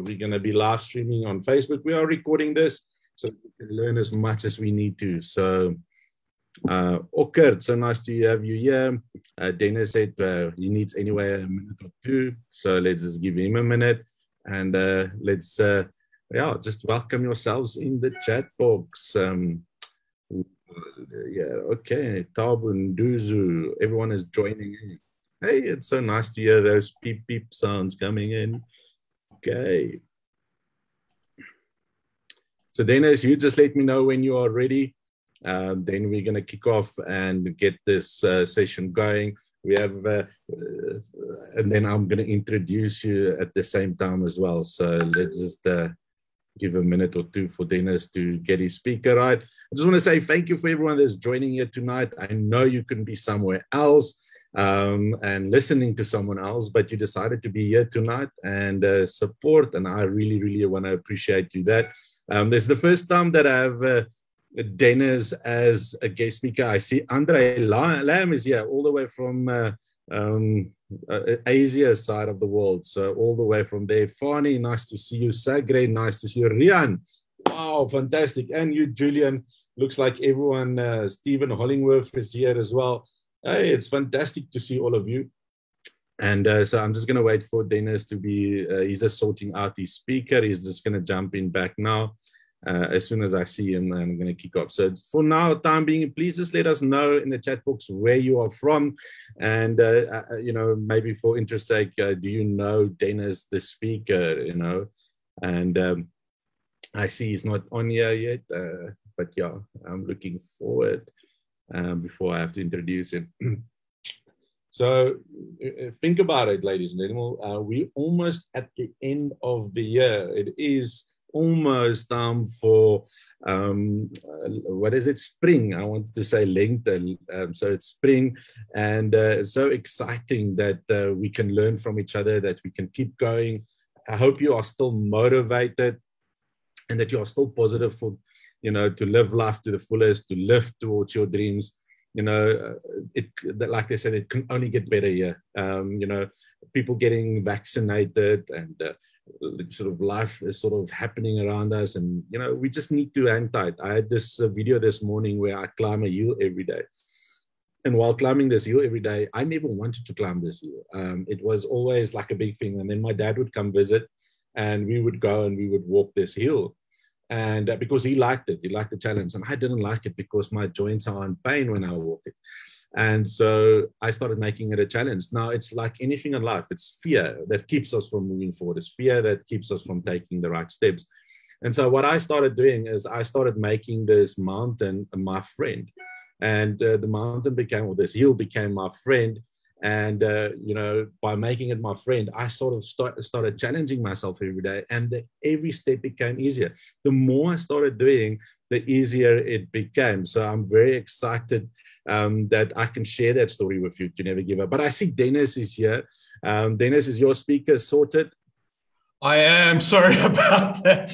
We're going to be live streaming on Facebook. We are recording this so we can learn as much as we need to. So, Okkert, so nice to have you here. Dennis said he needs anyway a minute or two. So let's just give him a minute. And let's, just welcome yourselves in the chat box. Okay, Tabu, Duzu, everyone is joining in. Hey, it's so nice to hear those beep beep sounds coming in. Okay. So Dennis, you just let me know when you are ready. Then we're going to kick off and get this session going. We have, and then I'm going to introduce you at the same time as well. So let's just give a minute or two for Dennis to get his speaker right. I just want to say thank you for everyone that's joining here tonight. I know you can be somewhere else and listening to someone else, but you decided to be here tonight and support, and I really, really want to appreciate you that. This is the first time that I have Dennis as a guest speaker. I see Andre Lam is here all the way from Asia side of the world, so all the way from there. Fani, nice to see you. Sagre, nice to see you. Rian, wow, fantastic. And you, Julian, looks like everyone. Stephen Hollingworth is here as well. Hey, it's fantastic to see all of you. And so I'm just going to wait for Dennis to be, he's just sorting out his speaker. He's just going to jump in back now. As soon as I see him, I'm going to kick off. So for now, time being, please just let us know in the chat box where you are from. And, maybe for interest sake, do you know Dennis, the speaker, And I see he's not on here yet. But yeah, I'm looking forward before I have to introduce him. So think about it, ladies and gentlemen. We're almost at the end of the year. It is almost time for spring. I wanted to say Lente, so it's spring, and so exciting that we can learn from each other, that we can keep going. I hope you are still motivated and that you are still positive for to live life to the fullest, to live towards your dreams. Like they said, it can only get better here. People getting vaccinated and sort of life is sort of happening around us, and we just need to hang tight. I had this video this morning where I climb a hill every day, and while climbing this hill every day, I never wanted to climb this hill. It was always like a big thing, and then my dad would come visit, and we would go and we would walk this hill. And because he liked it, he liked the challenge, and I didn't like it because my joints are in pain when I walk it. And so I started making it a challenge. Now it's like anything in life. It's fear that keeps us from moving forward. It's fear that keeps us from taking the right steps. And so what I started doing is I started making this mountain my friend. And the mountain became, or this hill became my friend. And, by making it my friend, I sort of started challenging myself every day, and every step became easier. The more I started doing, the easier it became. So I'm very excited that I can share that story with you, to never give up. But I see Dennis is here. Dennis, is your speaker sorted? I am sorry about that.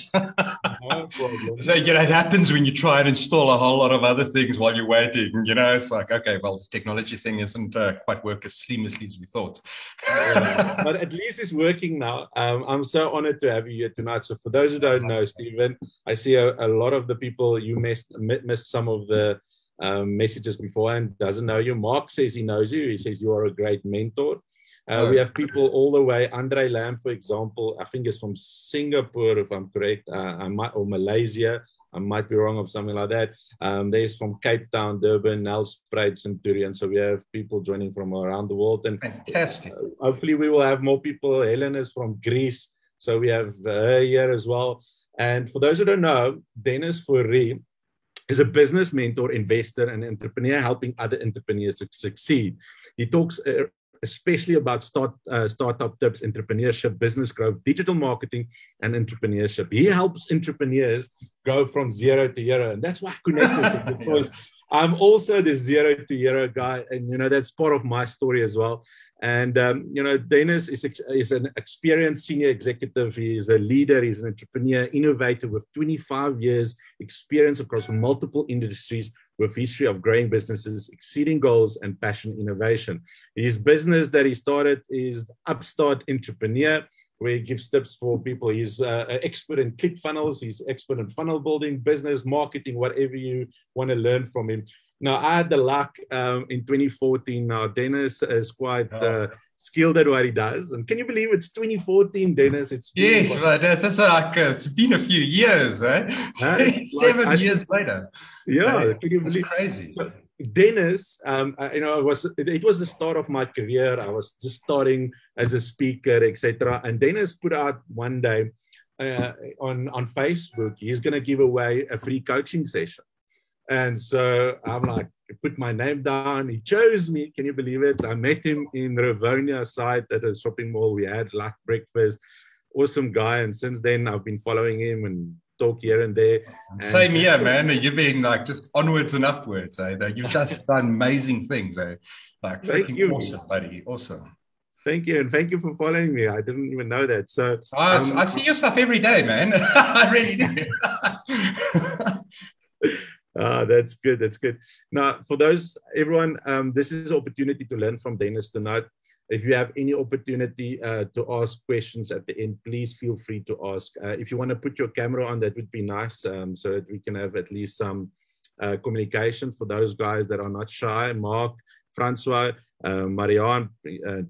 No problem. So, it happens when you try and install a whole lot of other things while you're waiting. It's like, okay, well, this technology thing isn't quite work as seamlessly as we thought. Yeah, but at least it's working now. I'm so honored to have you here tonight. So for those who don't know, Stephen, I see a lot of the people you missed some of the messages before and doesn't know you. Mark says he knows you. He says you are a great mentor. We have people all the way. Andre Lam, for example, I think is from Singapore, if I'm correct, or Malaysia. I might be wrong or something like that. There's from Cape Town, Durban, Nel Spruit, Centurion. So we have people joining from around the world. And fantastic. Hopefully we will have more people. Helen is from Greece. So we have her here as well. And for those who don't know, Dennis Fourie is a business mentor, investor, and entrepreneur helping other entrepreneurs to succeed. He talks especially about startup tips, entrepreneurship, business growth, digital marketing, and entrepreneurship. He helps entrepreneurs go from zero to hero. And that's why I connected with, because I'm also the zero to hero guy. And, that's part of my story as well. And, Dennis is an experienced senior executive. He is a leader. He's an entrepreneur, innovator with 25 years experience across multiple industries, with history of growing businesses, exceeding goals, and passion innovation. His business that he started is Upstart Entrepreneur, where he gives tips for people. He's an expert in ClickFunnels. He's expert in funnel building, business, marketing, whatever you want to learn from him. Now, I had the luck in 2014. Now, Dennis is quite skilled at what he does. And can you believe it's 2014, Dennis? Yes, but that's like, it's been a few years, eh? 7 years later. Yeah, can you believe? Crazy. So, Dennis, it was the start of my career. I was just starting as a speaker, etc. And Dennis put out one day on Facebook, he's going to give away a free coaching session. And so I'm like, put my name down. He chose me. Can you believe it? I met him in Rivonia site at a shopping mall. We had like breakfast. Awesome guy. And since then, I've been following him and talk here and there. Same here, man. You've been like just onwards and upwards. You've just done amazing things. Like, freaking awesome, buddy. Awesome. Thank you. And thank you for following me. I didn't even know that. So I see your stuff every day, man. I really do. That's good. That's good. Now, for everyone, this is an opportunity to learn from Dennis tonight. If you have any opportunity to ask questions at the end, please feel free to ask. If you want to put your camera on, that would be nice, so that we can have at least some communication for those guys that are not shy. Mark, Francois, Marianne,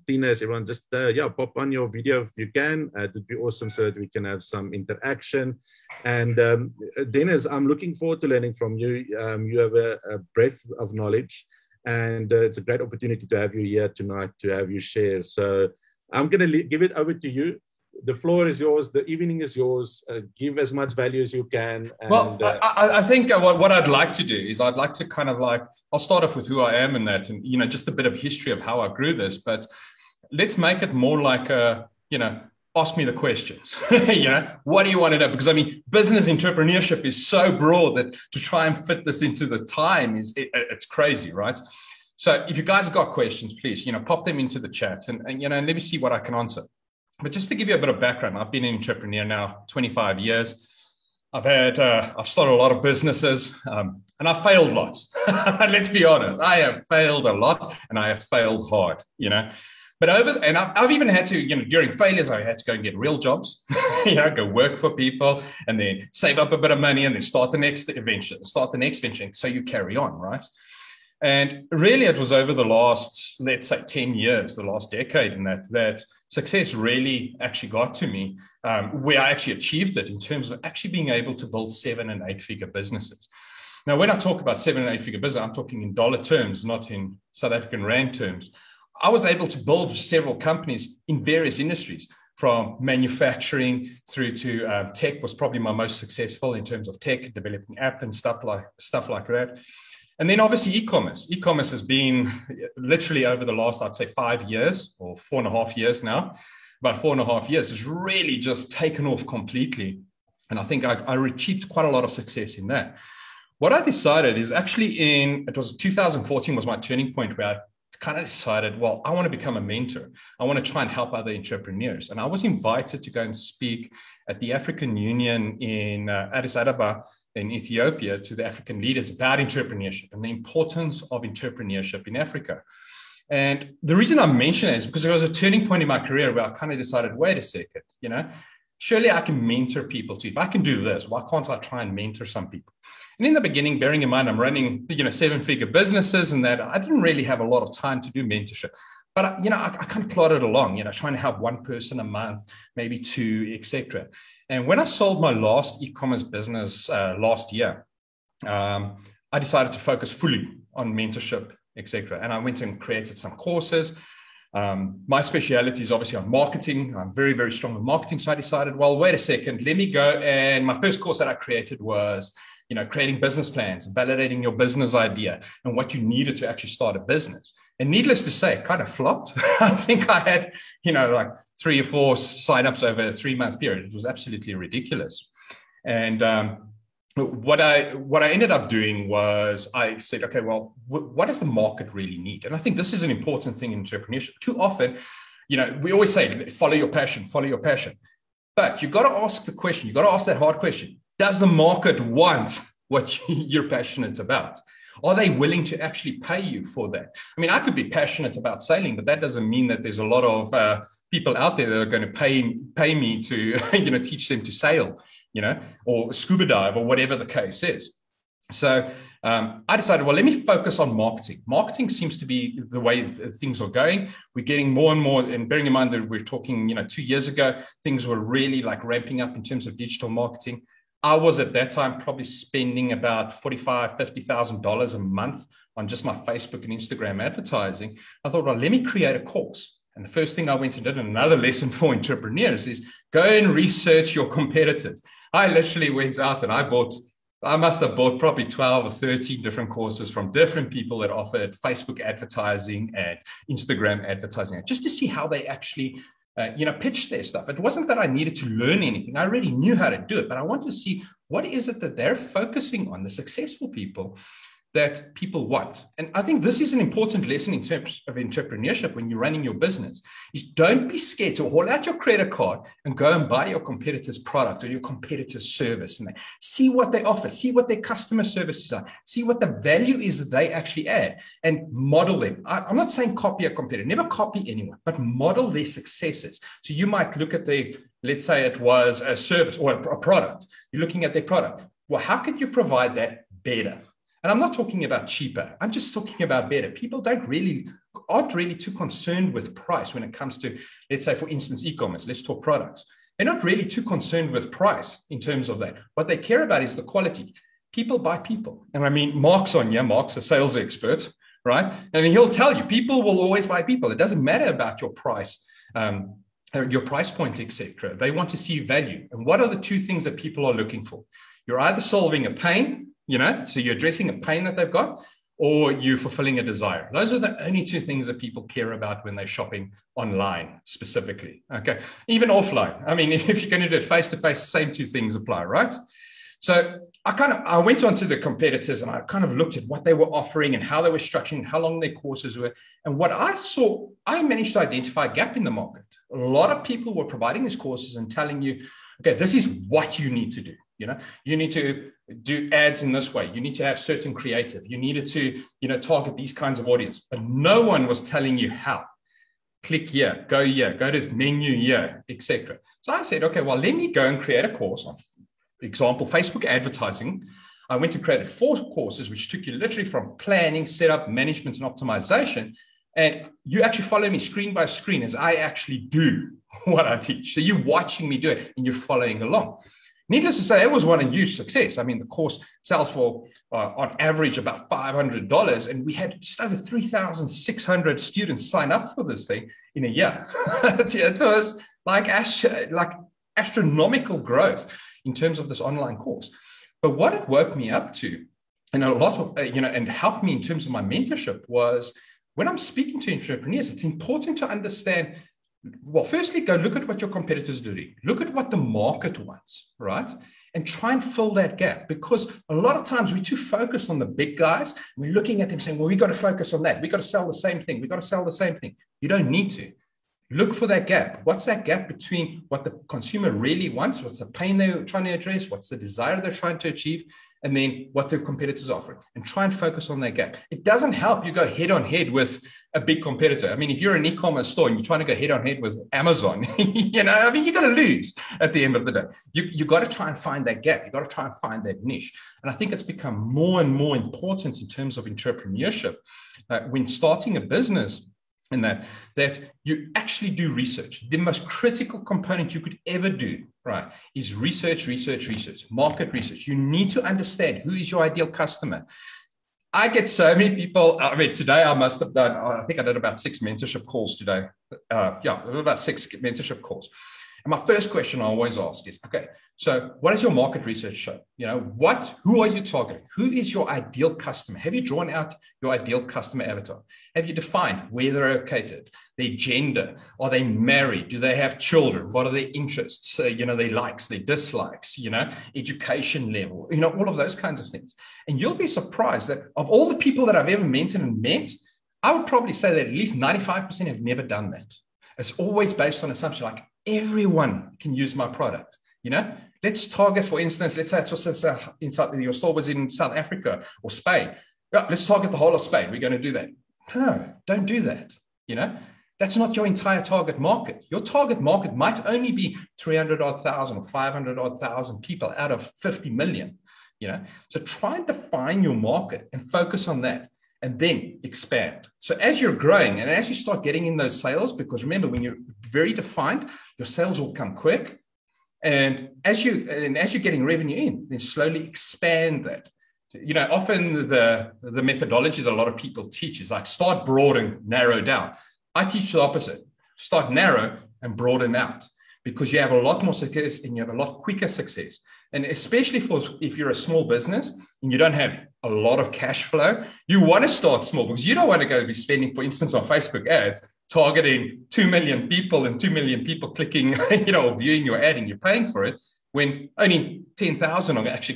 Tines, everyone, just pop on your video if you can. It would be awesome so that we can have some interaction. And Dennis, I'm looking forward to learning from you. You have a breadth of knowledge, and it's a great opportunity to have you here tonight, to have you share. So I'm going to give it over to you. The floor is yours. The evening is yours. Give as much value as you can. And, well, I think what I'd like to do is I'd like to kind of like, I'll start off with who I am and that, and, just a bit of history of how I grew this, but let's make it more like ask me the questions. What do you want to know? Because I mean, business entrepreneurship is so broad that to try and fit this into the time it's crazy, right? So if you guys have got questions, please, pop them into the chat and let me see what I can answer. But just to give you a bit of background, I've been an entrepreneur now 25 years. I've started a lot of businesses, and I've failed lots. Let's be honest. I have failed a lot, and I have failed hard, But I've even had to, during failures, I had to go and get real jobs, go work for people, and then save up a bit of money, and then start the next venture. So you carry on, right? And really, it was over the last, let's say, 10 years, the last decade, and that success really actually got to me, where I actually achieved it in terms of actually being able to build 7- and 8-figure businesses. Now, when I talk about 7- and 8-figure business, I'm talking in dollar terms, not in South African rand terms. I was able to build several companies in various industries, from manufacturing through to tech was probably my most successful in terms of tech, developing app and stuff like that. And then obviously e-commerce. E-commerce has been literally over the last, I'd say 5 years or 4.5 years now, about 4.5 years, has really just taken off completely. And I think I achieved quite a lot of success in that. What I decided is actually it was 2014 was my turning point where I kind of decided, well, I want to become a mentor. I want to try and help other entrepreneurs. And I was invited to go and speak at the African Union in Addis Ababa in Ethiopia to the African leaders about entrepreneurship and the importance of entrepreneurship in Africa. And the reason I mention it is because it was a turning point in my career where I kind of decided, wait a second, surely I can mentor people too. If I can do this, why can't I try and mentor some people? And in the beginning, bearing in mind, I'm running, 7-figure businesses and that I didn't really have a lot of time to do mentorship. But, I kind of plodded along, trying to help one person a month, maybe 2, etc. And when I sold my last e-commerce business last year, I decided to focus fully on mentorship, etc. And I went and created some courses. My speciality is obviously on marketing. I'm very, very strong in marketing. So I decided, well, wait a second, let me go. And my first course that I created was, creating business plans, validating your business idea and what you needed to actually start a business. And needless to say, it kind of flopped. I think I had, like 3 or 4 signups over a 3-month period. It was absolutely ridiculous. And what I ended up doing was I said, okay, well, what does the market really need? And I think this is an important thing in entrepreneurship. Too often, we always say, follow your passion, follow your passion. But you've got to ask the question. You've got to ask that hard question. Does the market want what you're passionate about? Are they willing to actually pay you for that? I mean, I could be passionate about sailing, but that doesn't mean that there's a lot of people out there that are going to pay me to, teach them to sail, or scuba dive or whatever the case is. So I decided, well, let me focus on marketing. Marketing seems to be the way things are going. We're getting more and more, and bearing in mind that we're talking, 2 years ago, things were really like ramping up in terms of digital marketing. I was at that time probably spending about $45,000, $50,000 a month on just my Facebook and Instagram advertising. I thought, well, let me create a course. And the first thing I went and did, and another lesson for entrepreneurs, is go and research your competitors. I literally went out and I must have bought probably 12 or 13 different courses from different people that offered Facebook advertising and Instagram advertising, just to see how they actually pitch their stuff. It wasn't that I needed to learn anything. I already knew how to do it, but I wanted to see what is it that they're focusing on, the successful people that people want. And I think this is an important lesson in terms of entrepreneurship when you're running your business, is don't be scared to haul out your credit card and go and buy your competitor's product or your competitor's service, and see what they offer, see what their customer services are, see what the value is that they actually add, and model them. I'm not saying copy a competitor, never copy anyone, but model their successes. So you might look at let's say it was a service or a product. You're looking at their product. Well, how could you provide that better? And I'm not talking about cheaper. I'm just talking about better. People aren't really too concerned with price when it comes to, let's say, for instance, e-commerce. Let's talk products. They're not really too concerned with price in terms of that. What they care about is the quality. People buy people. And I mean, Mark's on here. Mark's a sales expert, right? And he'll tell you, people will always buy people. It doesn't matter about your price, your price point, etc. They want to see value. And what are the two things that people are looking for? You're either solving a pain, so you're addressing a pain that they've got, or you're fulfilling a desire. Those are the only two things that people care about when they're shopping online specifically. Okay, even offline. I mean, if you're going to do it face-to-face, the same two things apply, right? So I went onto the competitors and I kind of looked at what they were offering and how they were structuring, how long their courses were. And what I saw, I managed to identify a gap in the market. A lot of people were providing these courses and telling you, okay, this is what you need to do. You need to do ads in this way. You need to have certain creative. You needed to, target these kinds of audience. But no one was telling you how. Click here, go to menu here, etc. So I said, okay, well, let me go and create a course on, for example, Facebook advertising. I went and created 4 courses, which took you literally from planning, setup, management, and optimization. And you actually follow me screen by screen as I actually do what I teach. So you're watching me do it and you're following along. Needless to say, it was one a huge success. I mean, the course sells for, on average, about $500, and we had just over 3,600 students sign up for this thing in a year. It was like astronomical growth in terms of this online course. But what it woke me up to, and a lot of, and helped me in terms of my mentorship, was when I'm speaking to entrepreneurs, it's important to understand. Well, firstly, go look at what your competitors are doing. Look at what the market wants, right? And try and fill that gap, because a lot of times we're too focused on the big guys. We're looking at them saying, well, we got to focus on that. We got to sell the same thing. We got to sell the same thing. You don't need to. Look for that gap. What's that gap between what the consumer really wants? What's the pain they're trying to address? What's the desire they're trying to achieve? And then what their competitors are offering, and try and focus on that gap. It doesn't help you go head on head with a big competitor. I mean, if you're an e-commerce store and you're trying to go head on head with Amazon, you're going to lose at the end of the day. You got to try and find that gap. You got to try and find that niche. And I think it's become more and more important in terms of entrepreneurship when starting a business, and that you actually do research. The most critical component you could ever do, right, is research, market research. You need to understand who is your ideal customer. I get so many people. I mean, today I must have done, I think I did about 6 mentorship calls today. About 6 mentorship calls. And my first question I always ask is, okay, so what does your market research show? Who are you targeting? Who is your ideal customer? Have you drawn out your ideal customer avatar? Have you defined where they're located, their gender? Are they married? Do they have children? What are their interests? Their likes, their dislikes, education level, all of those kinds of things. And you'll be surprised that of all the people that I've ever mentored and met, I would probably say that at least 95% have never done that. It's always based on assumption, like everyone can use my product. Let's target, for instance, let's say your store was in South Africa or Spain. Yeah, let's target the whole of Spain. We're going to do that. No, don't do that. That's not your entire target market. Your target market might only be 300,000 or 500,000 people out of 50 million, So try and define your market and focus on that, and then expand. So as you're growing and as you start getting in those sales, because remember, when you're very defined, your sales will come quick. And as you're getting revenue in, then slowly expand that. Often the methodology that a lot of people teach is like start broad and narrow down. I teach the opposite. Start narrow and broaden out, because you have a lot more success and you have a lot quicker success. And especially if you're a small business and you don't have a lot of cash flow, you want to start small, because you don't want to go be spending, for instance, on Facebook ads, targeting 2 million people and 2 million people clicking, or viewing your ad and you're paying for it, when only 10,000 are actually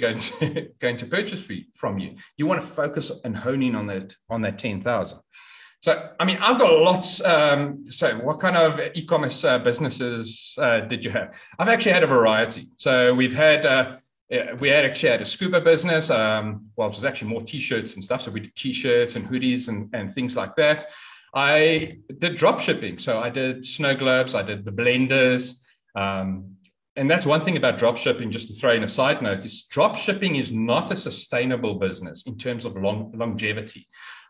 going to purchase from you. You want to focus and hone in on that 10,000. So, I've got lots. So what kind of e-commerce businesses did you have? I've actually had a variety. So we actually had a scuba business. It was actually more T-shirts and stuff. So we did T-shirts and hoodies and things like that. I did drop shipping. So I did snow globes. I did the blenders. And that's one thing about drop shipping, just to throw in a side note, is drop shipping is not a sustainable business in terms of longevity.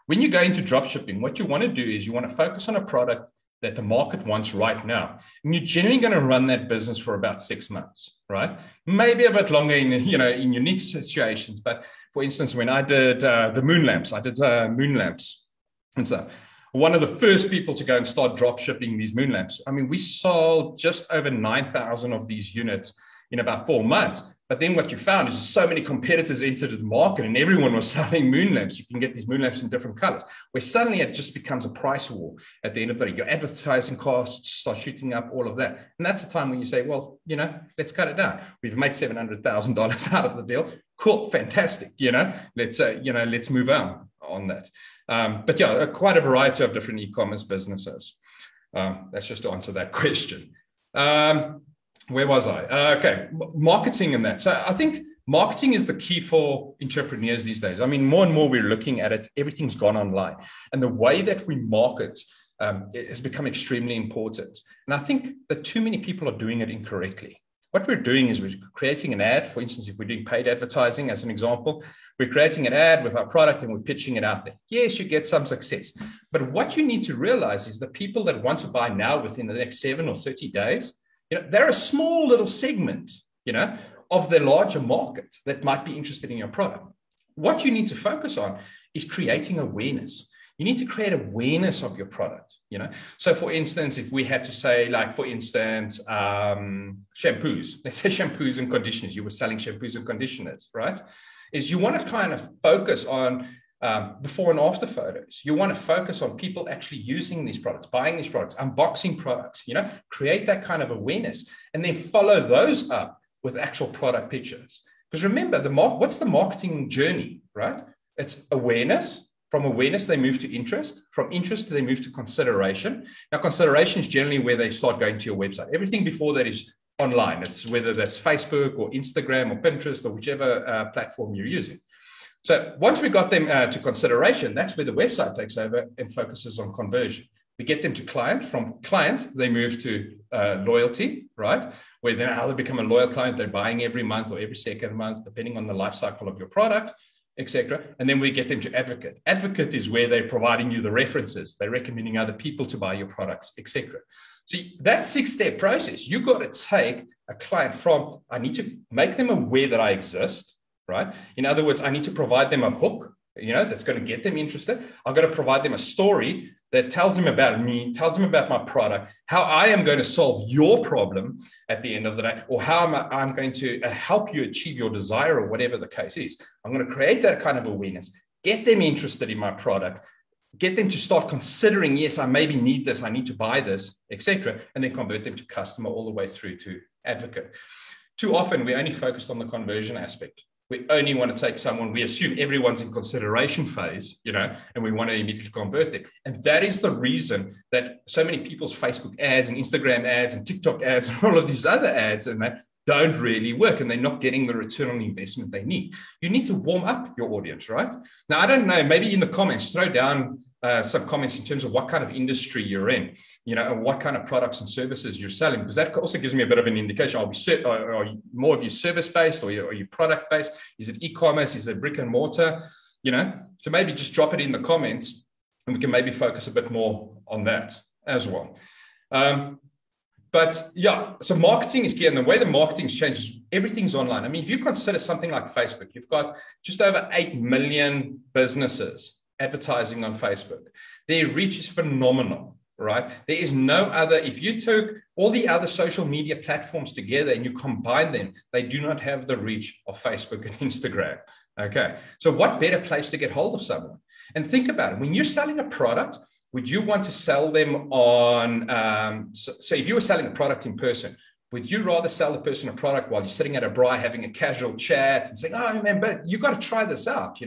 When you go into drop shipping, what you want to do is you want to focus on a product that the market wants right now. And you're generally going to run that business for about 6 months, right? Maybe a bit longer in unique situations. But for instance, when I did the moon lamps, moon lamps. And so one of the first people to go and start drop shipping these moon lamps. We sold just over 9,000 of these units in about 4 months. But then what you found is so many competitors entered the market and everyone was selling moon lamps. You can get these moon lamps in different colors, where suddenly it just becomes a price war at the end of the day. Your advertising costs start shooting up, all of that. And that's the time when you say, well, let's cut it down. We've made $700,000 out of the deal. Cool, fantastic. Let's move on that. But yeah, quite a variety of different e-commerce businesses. That's just to answer that question. Where was I? Okay, marketing and that. So I think marketing is the key for entrepreneurs these days. More and more we're looking at it. Everything's gone online. And the way that we market has become extremely important. And I think that too many people are doing it incorrectly. What we're doing is we're creating an ad. For instance, if we're doing paid advertising as an example, we're creating an ad with our product and we're pitching it out there. Yes, you get some success. But what you need to realize is the people that want to buy now within the next 7 or 30 days, they're a small little segment, of the larger market that might be interested in your product. What you need to focus on is creating awareness. You need to create awareness of your product, So for instance, if we had to say, shampoos, let's say shampoos and conditioners, you were selling shampoos and conditioners, right? Is you want to kind of focus on before and after photos. You want to focus on people actually using these products, buying these products, unboxing products, create that kind of awareness, and then follow those up with actual product pictures. Because remember, what's the marketing journey, right? It's awareness. From awareness, they move to interest. From interest, they move to consideration. Now, consideration is generally where they start going to your website. Everything before that is online. It's whether that's Facebook or Instagram or Pinterest or whichever platform you're using. So once we got them to consideration, that's where the website takes over and focuses on conversion. We get them to client. From client, they move to loyalty, right? Where then how they become a loyal client, they're buying every month or every second month, depending on the life cycle of your product, etc. And then we get them to advocate. Advocate is where they're providing you the references. They're recommending other people to buy your products, etc. So that 6-step process, you've got to take a client from, I need to make them aware that I exist, right? In other words, I need to provide them a hook, that's going to get them interested. I've got to provide them a story that tells them about me, tells them about my product, how I am going to solve your problem at the end of the day, or how I'm going to help you achieve your desire or whatever the case is. I'm going to create that kind of awareness, get them interested in my product, get them to start considering, yes, I maybe need this, I need to buy this, etc., and then convert them to customer all the way through to advocate. Too often, we only focused on the conversion aspect. We only want to take someone, we assume everyone's in consideration phase, and we want to immediately convert them. And that is the reason that so many people's Facebook ads and Instagram ads and TikTok ads and all of these other ads and that don't really work, and they're not getting the return on investment they need. You need to warm up your audience, right? Now, I don't know, maybe in the comments, throw down some comments in terms of what kind of industry you're in, and what kind of products and services you're selling, because that also gives me a bit of an indication. Are you more of you service-based, or are you product-based? Is it e-commerce? Is it brick and mortar? So maybe just drop it in the comments, and we can maybe focus a bit more on that as well. But yeah, so marketing is key. And the way the marketing's changed is everything's online. I mean, if you consider something like Facebook, you've got just over 8 million businesses advertising on Facebook. Their reach is phenomenal, right? There is no other, if you took all the other social media platforms together and you combine them, they do not have the reach of Facebook and Instagram. Okay. So what better place to get hold of someone? And think about it. When you're selling a product, would you want to sell them on, so if you were selling a product in person, would you rather sell the person a product while you're sitting at a braai having a casual chat and saying, oh, man, but you got to try this out.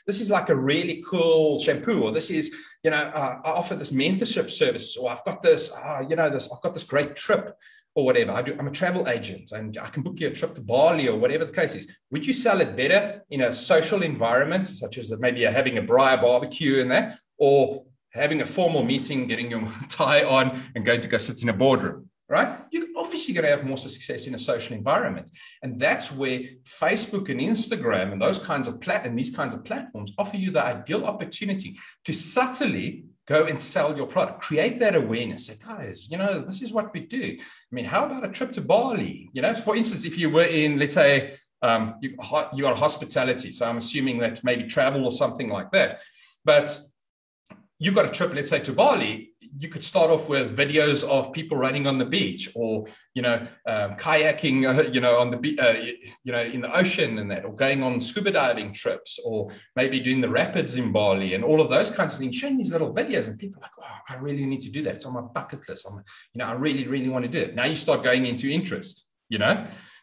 This is like a really cool shampoo, or this is, I offer this mentorship service, or I've got this, I've got this great trip or whatever. I'm a travel agent and I can book you a trip to Bali or whatever the case is. Would you sell it better in a social environment, such as maybe having a braai barbecue and that, or having a formal meeting, getting your tie on and going to go sit in a boardroom? Right? You're obviously going to have more success in a social environment. And that's where Facebook and Instagram and those kinds of these kinds of platforms offer you the ideal opportunity to subtly go and sell your product, create that awareness. Say, guys, this is what we do. I mean, how about a trip to Bali? For instance, if you were in, let's say, you are hospitality. So I'm assuming that maybe travel or something like that. But you got a trip, let's say, to Bali. You could start off with videos of people running on the beach, or kayaking, on the in the ocean and that, or going on scuba diving trips, or maybe doing the rapids in Bali and all of those kinds of things. Showing these little videos, and people are like, oh, I really need to do that. It's on my bucket list. I really, really want to do it. Now you start going into interest.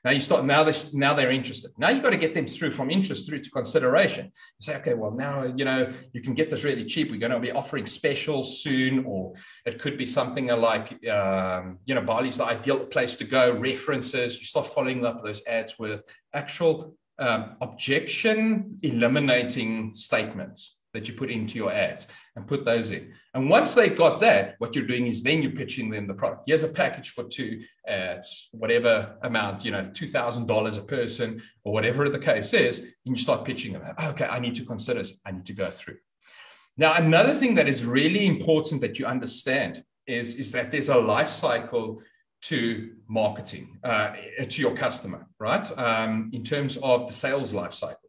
Now they're interested. Now you've got to get them through from interest through to consideration. You say, okay, well, now, you can get this really cheap. We're going to be offering specials soon, or it could be something like, Bali's the ideal place to go, references. You start following up those ads with actual objection eliminating statements that you put into your ads, and put those in. And once they've got that, what you're doing is then you're pitching them the product. Here's a package for 2 ads, whatever amount, $2,000 a person, or whatever the case is, and you start pitching them. Okay, I need to consider this. I need to go through. Now, another thing that is really important that you understand is that there's a life cycle to marketing, to your customer, right? In terms of the sales life cycle.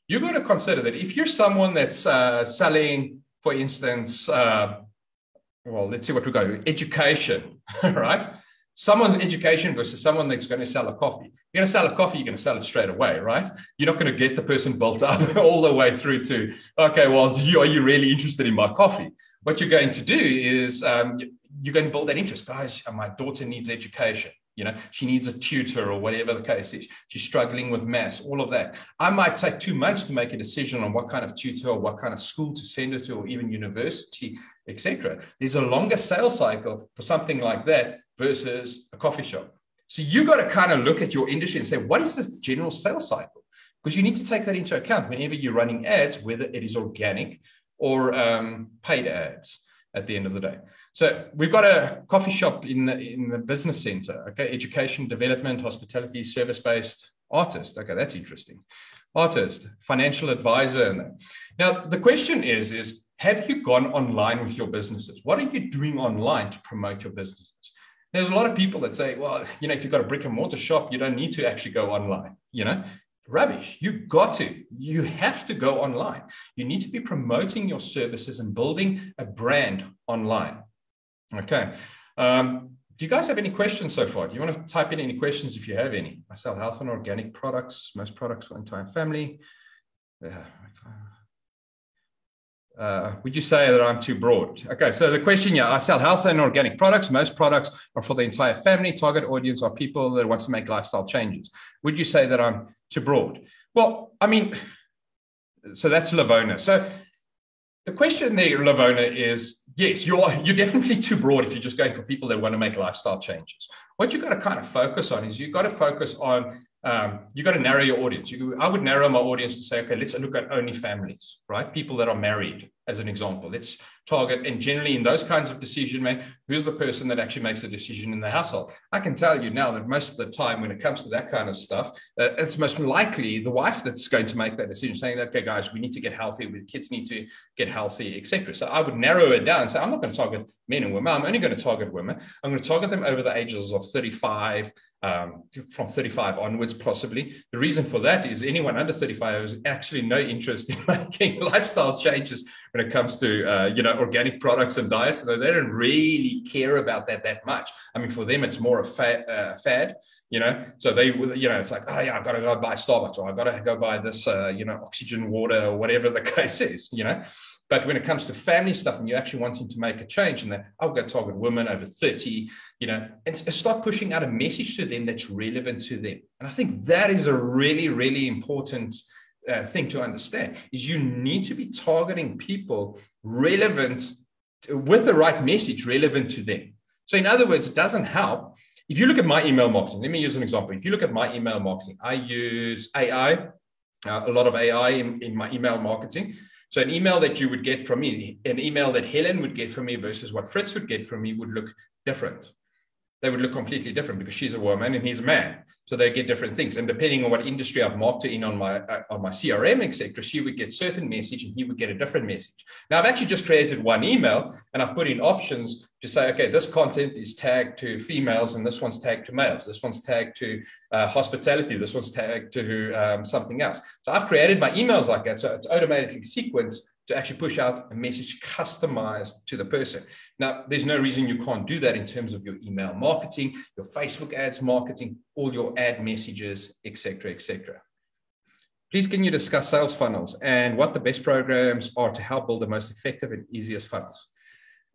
You've got to consider that if you're someone that's selling, for instance, let's see what we got, education, right? Someone's education versus someone that's going to sell a coffee. You're going to sell a coffee, you're going to sell it straight away, right? You're not going to get the person built up all the way through to, okay, well, are you really interested in my coffee? What you're going to do is you're going to build that interest. Guys, my daughter needs education. She needs a tutor or whatever the case is. She's struggling with maths, all of that. I might take 2 months to make a decision on what kind of tutor or what kind of school to send her to, or even university, etc. There's a longer sales cycle for something like that versus a coffee shop. So you got to kind of look at your industry and say, what is the general sales cycle? Because you need to take that into account whenever you're running ads, whether it is organic or paid ads at the end of the day. So we've got a coffee shop in the business center. Okay, education, development, hospitality, service-based, artist. Okay, that's interesting. Artist, financial advisor. Now the question is have you gone online with your businesses? What are you doing online to promote your businesses? There's a lot of people that say, well, if you've got a brick and mortar shop, you don't need to actually go online. Rubbish. You have to go online. You need to be promoting your services and building a brand online. Okay. Do you guys have any questions so far? Do you want to type in any questions if you have any? I sell health and organic products, most products for the entire family. Would you say that I'm too broad? Okay, so the question, I sell health and organic products. Most products are for the entire family. Target audience are people that wants to make lifestyle changes. Would you say that I'm too broad? Well, so that's Lavona. So the question there, Lavona, is yes, you're definitely too broad if you're just going for people that want to make lifestyle changes. What you've got to kind of focus on is you've got to focus on, you've got to narrow your audience. I would narrow my audience to say, okay, let's look at only families, right? People that are married, as an example. Let's target, and generally in those kinds of decision making, who's the person that actually makes the decision in the household? I can tell you now that most of the time when it comes to that kind of stuff, it's most likely the wife that's going to make that decision, saying, okay, guys, we need to get healthy, the kids need to get healthy, etc. So I would narrow it down and say, I'm not going to target men and women. I'm only going to target women. I'm going to target them over the ages of 35, from 35 onwards, possibly. The reason for that is anyone under 35 has actually no interest in making lifestyle changes when it comes to, organic products and diets. So they don't really care about that much. I mean, for them, it's more a fad, so they, it's like, oh yeah, I've got to go buy Starbucks, or I've got to go buy this, oxygen water, or whatever the case is, But when it comes to family stuff and you're actually wanting to make a change, and then I'll go target women over 30, and start pushing out a message to them that's relevant to them. And I think that is a really, really important thing to understand, is you need to be targeting people relevant with the right message relevant to them. So in other words, it doesn't help. If you look at my email marketing, let me use an example. If you look at my email marketing, I use AI, a lot of AI in my email marketing. So an email that you would get from me, an email that Helen would get from me versus what Fritz would get from me would look different. They would look completely different because she's a woman and he's a man. So they get different things. And depending on what industry I've marked her in on my CRM, etc., she would get certain message and he would get a different message. Now, I've actually just created one email and I've put in options to say, okay, this content is tagged to females and this one's tagged to males. This one's tagged to hospitality. This one's tagged to something else. So I've created my emails like that. So it's automatically sequenced to actually push out a message customized to the person. Now, there's no reason you can't do that in terms of your email marketing, your Facebook ads marketing, all your ad messages, etc., etc. Please, can you discuss sales funnels and what the best programs are to help build the most effective and easiest funnels?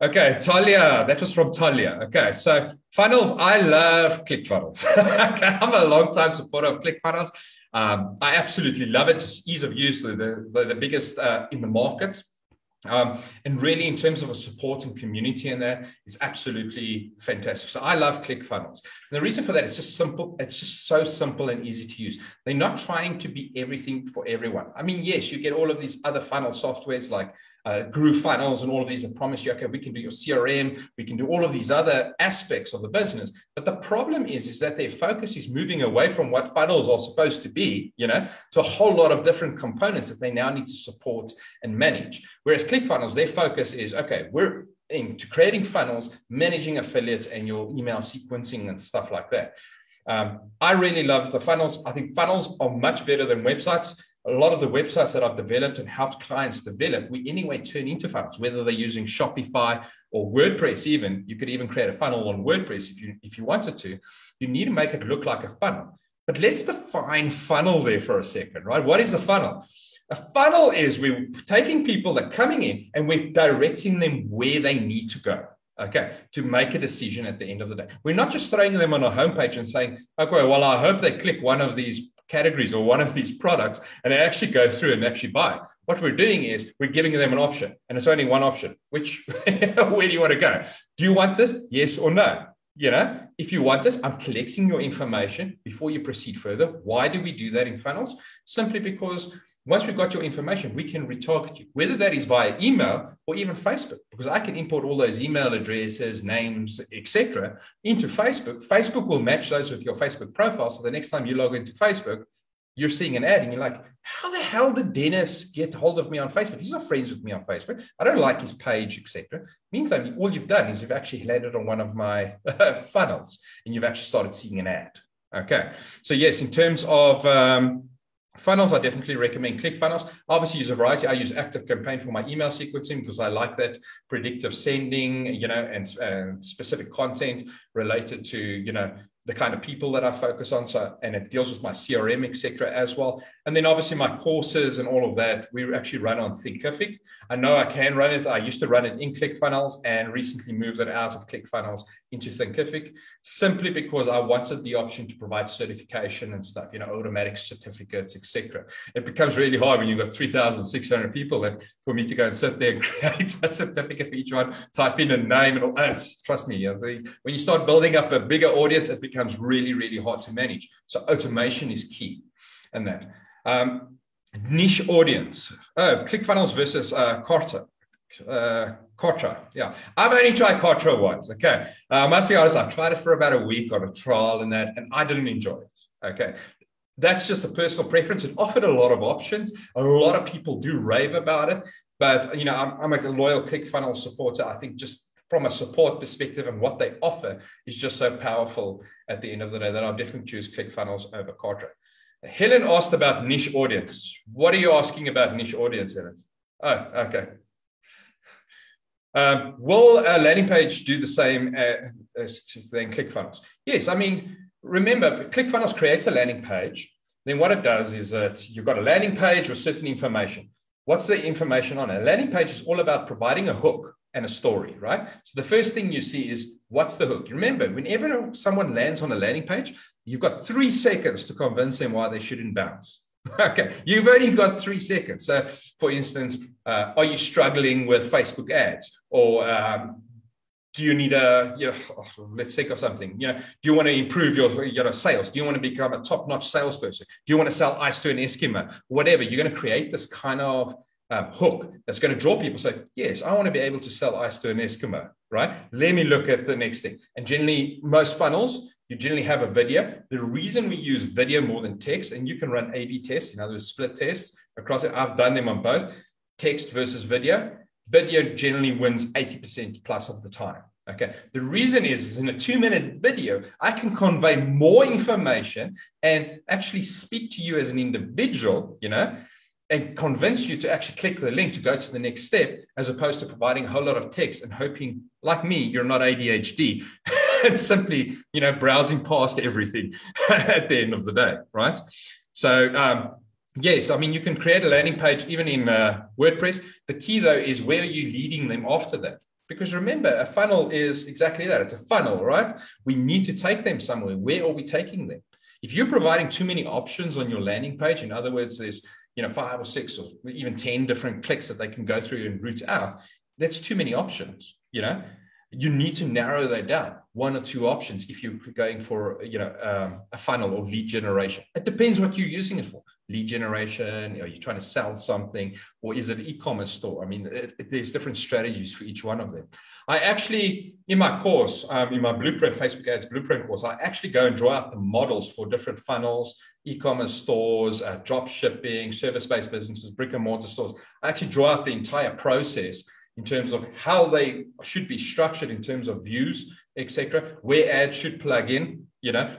Okay, Talia, that was from Talia. Okay, so funnels, I love ClickFunnels. Okay, I'm a long-time supporter of ClickFunnels. I absolutely love it. Just ease of use, the biggest in the market. And really, in terms of a support and community in there, it's absolutely fantastic. So I love ClickFunnels. And the reason for that is just simple. It's just so simple and easy to use. They're not trying to be everything for everyone. I mean, yes, you get all of these other funnel softwares like GrooveFunnels and all of these that promise you, okay, we can do your CRM, we can do all of these other aspects of the business. But the problem is that their focus is moving away from what funnels are supposed to be, to a whole lot of different components that they now need to support and manage. Whereas ClickFunnels, their focus is, okay, we're into creating funnels, managing affiliates and your email sequencing and stuff like that. I really love the funnels. I think funnels are much better than websites. A lot of the websites that I've developed and helped clients develop, we anyway turn into funnels, whether they're using Shopify or WordPress even. You could even create a funnel on WordPress if you wanted to. You need to make it look like a funnel. But let's define funnel there for a second, right? What is a funnel? A funnel is we're taking people that are coming in and we're directing them where they need to go. Okay, to make a decision at the end of the day. We're not just throwing them on a homepage and saying, okay, well, I hope they click one of these categories or one of these products and they actually go through and actually buy. What we're doing is we're giving them an option, and it's only one option. Which, where do you want to go? Do you want this? Yes or no? If you want this, I'm collecting your information before you proceed further. Why do we do that in funnels? Simply because once we've got your information, we can retarget you, whether that is via email or even Facebook, because I can import all those email addresses, names, etc. into Facebook. Facebook will match those with your Facebook profile. So the next time you log into Facebook, you're seeing an ad and you're like, how the hell did Dennis get hold of me on Facebook? He's not friends with me on Facebook. I don't like his page, etc. Meantime, all you've done is you've actually landed on one of my funnels and you've actually started seeing an ad. Okay. So yes, in terms of funnels, I definitely recommend ClickFunnels. I obviously use a variety. I use ActiveCampaign for my email sequencing because I like that predictive sending, and specific content related to, the kind of people that I focus on. So, and it deals with my CRM, etc. as well. And then obviously my courses and all of that, we actually run on Thinkific. I know I can run it. I used to run it in ClickFunnels and recently moved it out of ClickFunnels into Thinkific, simply because I wanted the option to provide certification and stuff, automatic certificates, etc. It becomes really hard when you've got 3,600 people and for me to go and sit there and create a certificate for each one, type in a name and all that. Trust me, when you start building up a bigger audience, it becomes really, really hard to manage. So automation is key in that. Niche audience. ClickFunnels versus Carta. Kartra. Yeah, I've only tried Kartra once. Okay, I must be honest. I've tried it for about a week on a trial and I didn't enjoy it. Okay, that's just a personal preference. It offered a lot of options. A lot of people do rave about it, but I'm a loyal ClickFunnels supporter. I think just from a support perspective and what they offer is just so powerful at the end of the day that I'll definitely choose ClickFunnels over Kartra. Helen asked about niche audience. What are you asking about niche audience, Helen? Oh, okay. Will a landing page do the same as ClickFunnels? Yes, I mean, remember, ClickFunnels creates a landing page. Then what it does is that you've got a landing page with certain information. What's the information on it? A landing page is all about providing a hook and a story, right? So the first thing you see is, what's the hook? Remember, whenever someone lands on a landing page, you've got 3 seconds to convince them why they shouldn't bounce. Okay, you've only got 3 seconds. So, for instance, are you struggling with Facebook ads, or do you need let's think of something. Do you want to improve your sales? Do you want to become a top-notch salesperson? Do you want to sell ice to an Eskimo? Whatever. You're going to create this kind of hook that's going to draw people. So, yes, I want to be able to sell ice to an Eskimo, right? Let me look at the next thing. And generally, most funnels, you generally have a video. The reason we use video more than text, and you can run A/B tests, in other words, split tests across it. I've done them on both, text versus video. Video generally wins 80% plus of the time. Okay. The reason is in a 2-minute video, I can convey more information and actually speak to you as an individual, and convince you to actually click the link to go to the next step, as opposed to providing a whole lot of text and hoping, like me, you're not ADHD and simply, browsing past everything at the end of the day, right? So, yes, I mean, you can create a landing page even in WordPress. The key, though, is where are you leading them after that? Because remember, a funnel is exactly that. It's a funnel, right? We need to take them somewhere. Where are we taking them? If you're providing too many options on your landing page, in other words, there's 5 or 6 or even 10 different clicks that they can go through and route out, that's too many options. You need to narrow that down, 1 or 2 options if you're going for a funnel or lead generation. It depends what you're using it for. Lead generation, are you trying to sell something, or is it an e-commerce store? I mean, there's different strategies for each one of them. I actually, in my course, in my Blueprint, Facebook Ads Blueprint course, I actually go and draw out the models for different funnels, e-commerce stores, drop shipping, service-based businesses, brick and mortar stores. I actually draw out the entire process in terms of how they should be structured in terms of views, etc., where ads should plug in,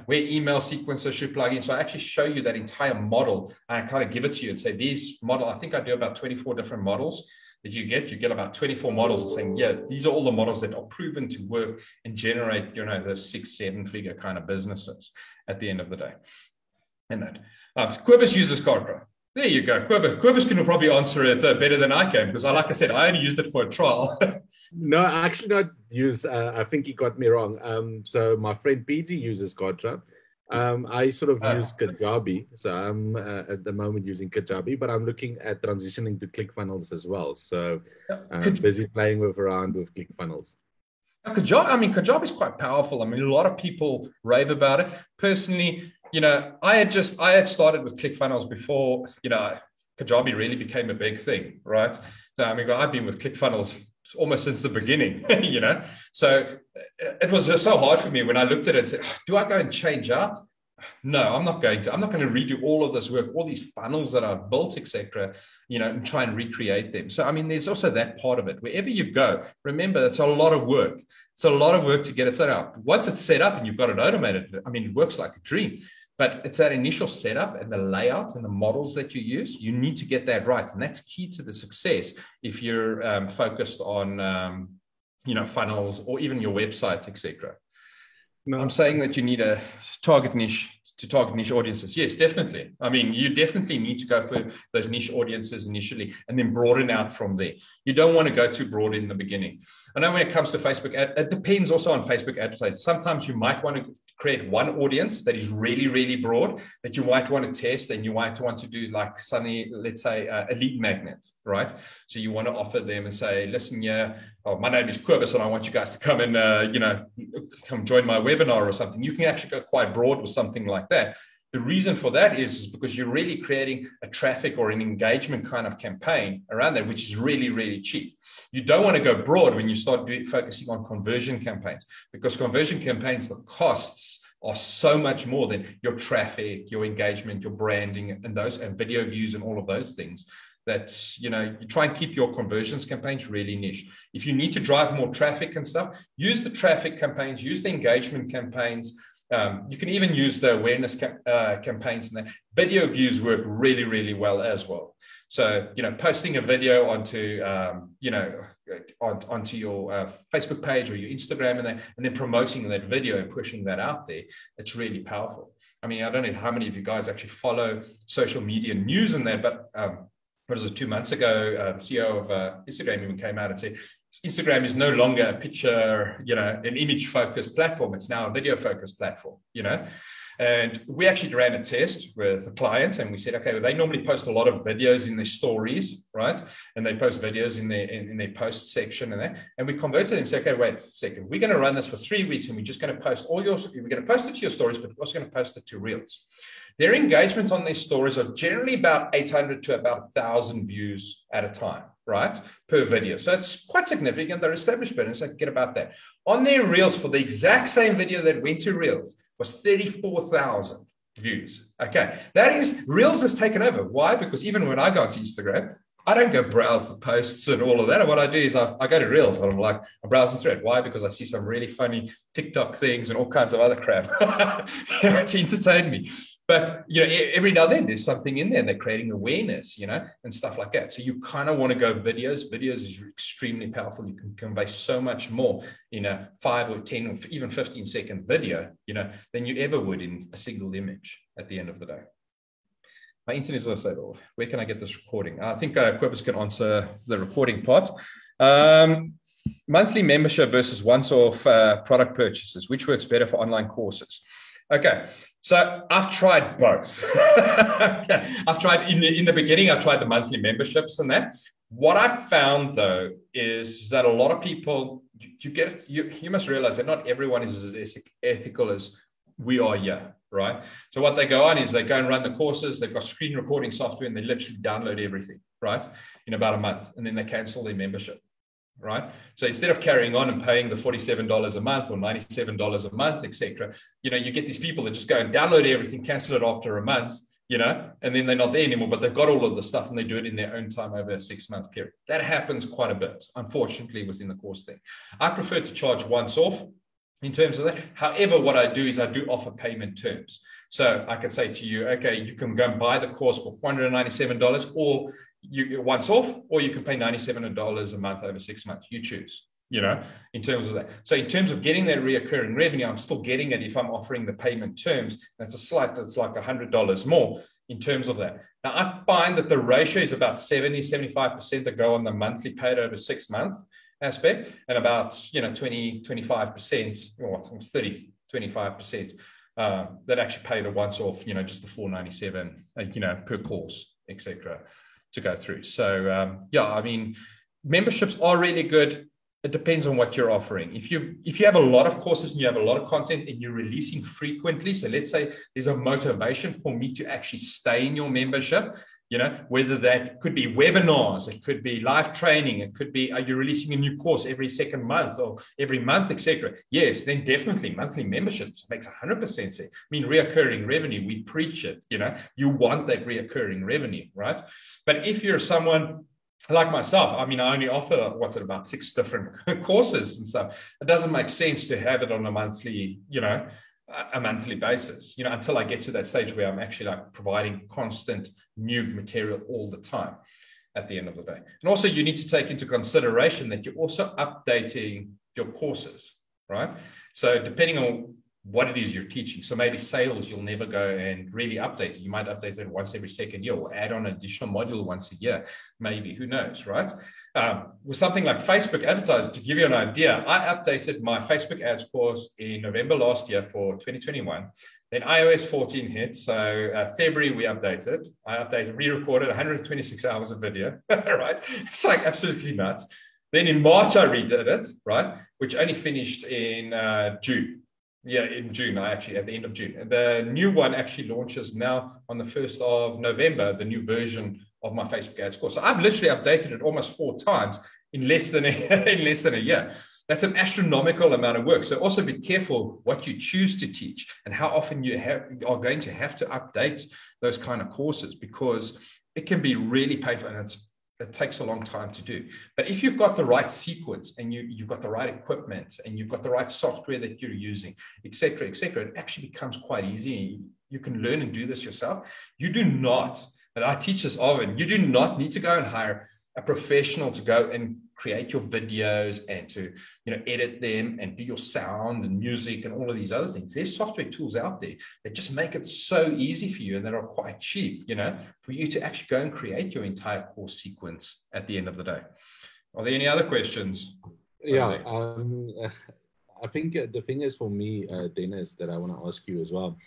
where email sequences should plug in. So I actually show you that entire model, and I kind of give it to you and say, these model, I think I do about 24 different models that you get about 24 models and saying, yeah, these are all the models that are proven to work and generate, those 6-7 figure kind of businesses at the end of the day. And that Kobus uses Kartra. There you go. Kobus can probably answer it better than I can, because like I said, I only used it for a trial. No, I actually not use. I think he got me wrong. So my friend PG uses Kartra. I sort of use Kajabi. So I'm at the moment using Kajabi, but I'm looking at transitioning to ClickFunnels as well. So I'm busy playing around with ClickFunnels. Kajabi is quite powerful. I mean, a lot of people rave about it. Personally, I had started with ClickFunnels before, Kajabi really became a big thing, right? So, I've been with ClickFunnels almost since the beginning, So it was so hard for me when I looked at it and said, do I go and change out? No, I'm not going to. I'm not going to redo all of this work, all these funnels that I've built, etc., and try and recreate them. So, there's also that part of it. Wherever you go, remember, it's a lot of work. It's a lot of work to get it set up. Once it's set up and you've got it automated, it works like a dream. But it's that initial setup and the layout and the models that you use. You need to get that right. And that's key to the success if you're focused on, funnels or even your website, etc. No. I'm saying that you need a target niche to target niche audiences. Yes, definitely. You definitely need to go for those niche audiences initially and then broaden out from there. You don't want to go too broad in the beginning. I know when it comes to Facebook, it depends also on Facebook advertising. Sometimes you might want to create one audience that is really, really broad that you might want to test, and you might want to do like let's say a lead magnet, right? So you want to offer them and say, listen, my name is Kobus and I want you guys to come and, come join my webinar or something. You can actually go quite broad with something like that. The reason for that is because you're really creating a traffic or an engagement kind of campaign around that, which is really, really cheap. You don't want to go broad when you start focusing on conversion campaigns, because conversion campaigns, the costs are so much more than your traffic, your engagement, your branding, and video views and all of those things. That, you try and keep your conversions campaigns really niche. If you need to drive more traffic and stuff, use the traffic campaigns, use the engagement campaigns. You can even use the awareness campaigns, and the video views work really, really well as well. So, posting a video onto, onto your Facebook page or your Instagram, and then promoting that video and pushing that out there, it's really powerful. I mean, I don't know how many of you guys actually follow social media news and that, but what was it, 2 months ago, the CEO of Instagram even came out and said, Instagram is no longer a picture, an image-focused platform. It's now a video-focused platform, And we actually ran a test with a client, and we said, okay, well, they normally post a lot of videos in their stories, right? And they post videos in their post section and that. And we converted them and said, okay, wait a second. We're going to run this for 3 weeks, and we're just going to post we're going to post it to your stories, but we're also going to post it to Reels. Their engagement on their stories are generally about 800 to about 1,000 views at a time, right? Per video. So it's quite significant. They're established brands, so get about that. On their Reels, for the exact same video that went to Reels, was 34,000 views. Okay. That is, Reels has taken over. Why? Because even when I go onto Instagram, I don't go browse the posts and all of that. And what I do is I go to Reels, and I'm browsing through it. Why? Because I see some really funny TikTok things and all kinds of other crap. It's entertained me. But, every now and then there's something in there, and they're creating awareness, and stuff like that. So you kind of want to go videos. Videos is extremely powerful. You can convey so much more in a 5 or 10 or even 15-second video, than you ever would in a single image at the end of the day. My internet is unstable. Where can I get this recording? I think Cobus can answer the recording part. Monthly membership versus once-off product purchases. Which works better for online courses? Okay, so I've tried both. I've tried in the beginning, I tried the monthly memberships and that. What I found though is that a lot of people, you must realize that not everyone is as ethical as we are here, right? So what they go on is they go and run the courses. They've got screen recording software, and they literally download everything, right? In about a month, and then they cancel their membership. Right. So instead of carrying on and paying the $47 a month or $97 a month, etc., you get these people that just go and download everything, cancel it after a month, and then they're not there anymore, but they've got all of the stuff and they do it in their own time over a 6-month period. That happens quite a bit, unfortunately, within the course thing. I prefer to charge once off in terms of that. However, what I do is I do offer payment terms. So I could say to you, okay, you can go and buy the course for $497 or you once off, or you can pay $97 a month over 6 months. You choose, in terms of that. So in terms of getting that reoccurring revenue, I'm still getting it if I'm offering the payment terms. It's like $100 more in terms of that. Now, I find that the ratio is about 70-75% that go on the monthly paid over 6 months aspect, and about 20-25% or 30-25% that actually pay the once off, just the $497 per course, etc. to go through. So I mean, memberships are really good. It depends on what you're offering. If you have a lot of courses and you have a lot of content and you're releasing frequently, so let's say there's a motivation for me to actually stay in your membership, whether that could be webinars, it could be live training, it could be, are you releasing a new course every second month or every month, etc. Yes, then definitely monthly memberships makes 100% sense. I mean, reoccurring revenue, we preach it, you want that reoccurring revenue, right? But if you're someone like myself, I mean, I only offer, about 6 different courses and stuff. It doesn't make sense to have it on a monthly, a monthly basis, until I get to that stage where I'm actually providing constant new material all the time at the end of the day. And also you need to take into consideration that you're also updating your courses, right? So depending on what it is you're teaching. So maybe sales, you'll never go and really update it. You might update it once every second year or add on an additional module once a year, maybe, who knows, right? With something like Facebook advertising, to give you an idea, I updated my Facebook ads course in November last year for 2021. Then iOS 14 hit. So February, we updated. I updated, re-recorded 126 hours of video, right? It's absolutely nuts. Then in March, I redid it, right? Which only finished in June. Yeah, in June, at the end of June. The new one actually launches now on the 1st of November, the new version of my Facebook ads course. So I've literally updated it almost 4 times in less than a year. That's an astronomical amount of work. So also be careful what you choose to teach and how often you are going to have to update those kind of courses, because it can be really painful and it takes a long time to do. But if you've got the right sequence and you've got the right equipment and you've got the right software that you're using, et cetera, it actually becomes quite easy. You can learn and do this yourself. You do not, and I teach this often, you do not need to go and hire a professional to go and create your videos and to, edit them and do your sound and music and all of these other things. There's software tools out there that just make it so easy for you and that are quite cheap, for you to actually go and create your entire course sequence at the end of the day. Are there any other questions? Yeah, I think the thing is for me, Dennis, that I want to ask you as well.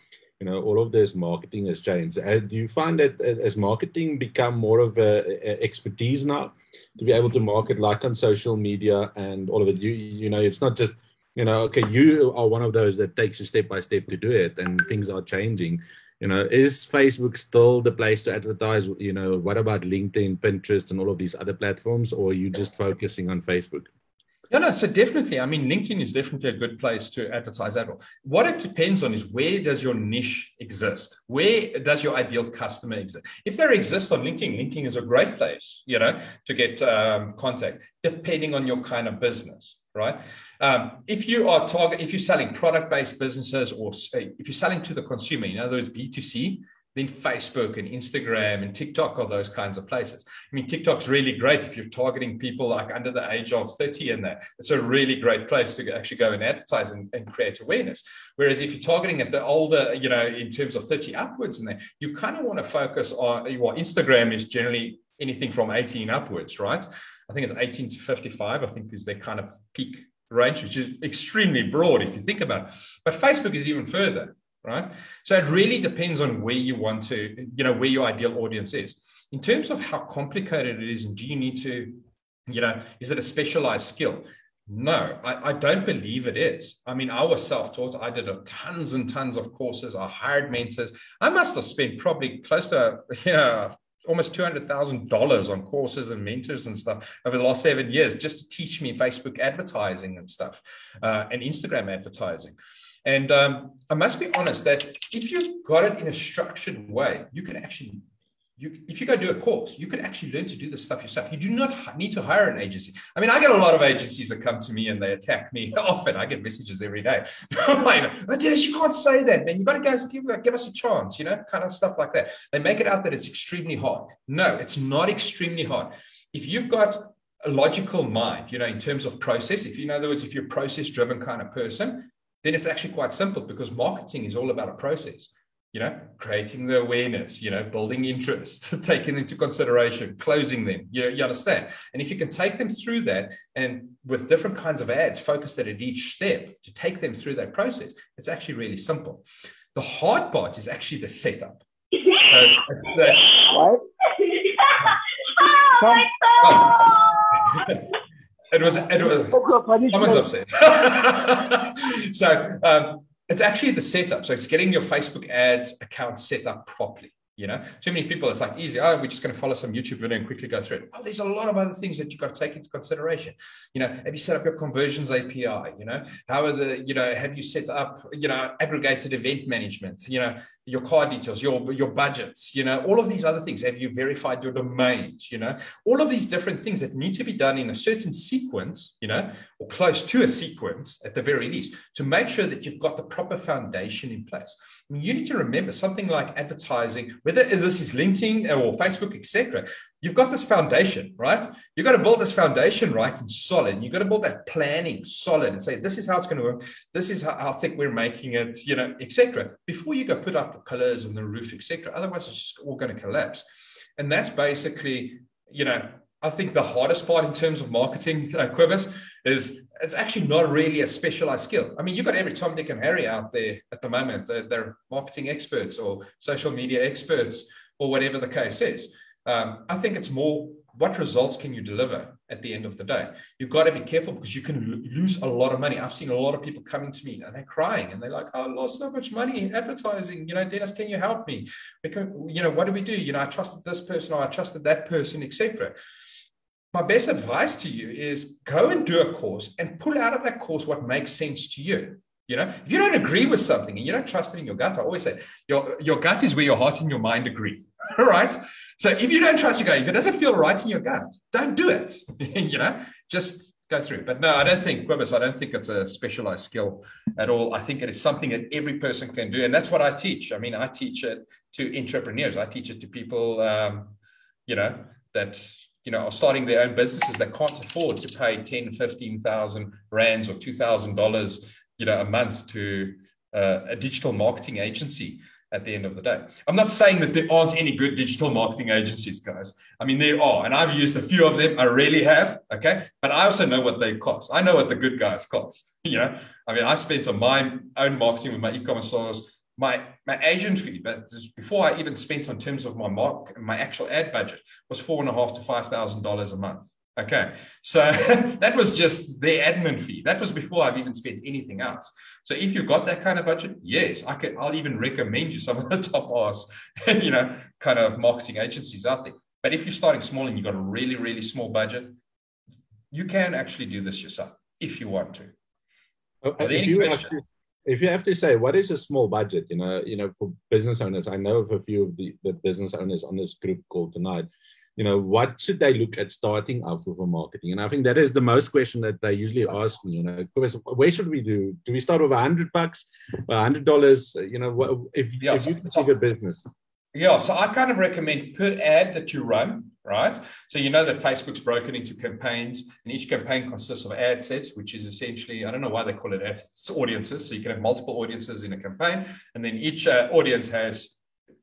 All of this marketing has changed. Do you find that as marketing become more of a expertise now to be able to market, like on social media and all of it? It's not just, okay, you are one of those that takes you step by step to do it, and things are changing. Is Facebook still the place to advertise? What about LinkedIn, Pinterest, and all of these other platforms, or are you just focusing on Facebook? No, so definitely. I mean, LinkedIn is definitely a good place to advertise at all. What it depends on is, where does your niche exist? Where does your ideal customer exist? If they exist on LinkedIn, LinkedIn is a great place, to get contact, depending on your kind of business, right? If you're selling product-based businesses, or if you're selling to the consumer, in other words, B2C, then Facebook and Instagram and TikTok are those kinds of places. I mean, TikTok's really great if you're targeting people like under the age of 30 and that. It's a really great place to actually go and advertise and create awareness. Whereas if you're targeting at the older, in terms of 30 upwards and that, you kind of want to focus on, Instagram is generally anything from 18 upwards, right? I think it's 18 to 55, I think is their kind of peak range, which is extremely broad if you think about it. But Facebook is even further. Right. So it really depends on where you want to, where your ideal audience is. In terms of how complicated it is, and do you need to, is it a specialized skill? No, I don't believe it is. I mean, I was self-taught. I did tons and tons of courses. I hired mentors. I must have spent probably close to, almost $200,000 on courses and mentors and stuff over the last 7 years, just to teach me Facebook advertising and stuff, and Instagram advertising. And I must be honest that if you've got it in a structured way, you can actually, if you go do a course, you can actually learn to do this stuff yourself. You do not need to hire an agency. I mean, I get a lot of agencies that come to me and they attack me often. I get messages every day. Like, oh, Dennis, you can't say that, man. You got to give us a chance, kind of stuff like that. They make it out that it's extremely hard. No, it's not extremely hard. If you've got a logical mind, in terms of process, in other words, if you're a process-driven kind of person, then it's actually quite simple, because marketing is all about a process, creating the awareness, building interest, taking them to consideration, closing them, you understand? And if you can take them through that, and with different kinds of ads focused at each step to take them through that process, it's actually really simple. The hard part is actually the setup. What? It was someone's upset. So it's actually the setup. So it's getting your Facebook ads account set up properly. Too many people, it's like easy. Oh, we're just going to follow some YouTube video and quickly go through it. Oh, there's a lot of other things that you've got to take into consideration. Have you set up your conversions API? How are have you set up, aggregated event management, your card details, your budgets, all of these other things. Have you verified your domains, all of these different things that need to be done in a certain sequence, or close to a sequence at the very least, to make sure that you've got the proper foundation in place. I mean, you need to remember something like advertising, whether this is LinkedIn or Facebook, etc. You've got this foundation, right? You've got to build this foundation right and solid. You've got to build that planning solid and say, this is how it's going to work. This is how thick we're making it, etc. Before you go put up the pillars and the roof, etc. Otherwise, it's just all going to collapse. And that's basically, I think the hardest part in terms of marketing, Cobus, is it's actually not really a specialized skill. I mean, you've got every Tom, Dick, and Harry out there at the moment. They're marketing experts or social media experts or whatever the case is. I think it's more what results can you deliver at the end of the day? You've got to be careful because you can lose a lot of money. I've seen a lot of people coming to me and they're crying and they're like, oh, I lost so much money in advertising. Dennis, can you help me? Because, what do we do? I trusted this person or I trusted that person, etc. My best advice to you is go and do a course and pull out of that course what makes sense to you. If you don't agree with something and you don't trust it in your gut, I always say your gut is where your heart and your mind agree. All right. So if you don't trust your gut, if it doesn't feel right in your gut, don't do it. Just go through. But no, I don't think, Cobus, I don't think it's a specialized skill at all. I think it is something that every person can do. And that's what I teach. I mean, I teach it to entrepreneurs. I teach it to people, that are starting their own businesses that can't afford to pay 10, 15,000 rands or $2,000, a month to a digital marketing agency at the end of the day. I'm not saying that there aren't any good digital marketing agencies, guys. I mean, there are, and I've used a few of them. I really have, okay? But I also know what they cost. I know what the good guys cost, I mean, I spent on my own marketing with my e-commerce stores, my agent fee, but before I even spent on terms of my actual ad budget was $4,500 to $5,000 a month. Okay, so that was just their admin fee. That was before I've even spent anything else. So if you've got that kind of budget, yes, I'll even recommend you some of the top ass, kind of marketing agencies out there. But if you're starting small and you've got a really, really small budget, you can actually do this yourself if you want to. If you have to say, what is a small budget, for business owners? I know of a few of the business owners on this group call tonight. What should they look at starting out with for marketing? And I think that is the most question that they usually ask me, where should we do? Do we start with $100, $100? If you can take a business. Yeah, so I kind of recommend per ad that you run, right? So that Facebook's broken into campaigns, and each campaign consists of ad sets, which is essentially, I don't know why they call it ads, it's audiences. So you can have multiple audiences in a campaign, and then each audience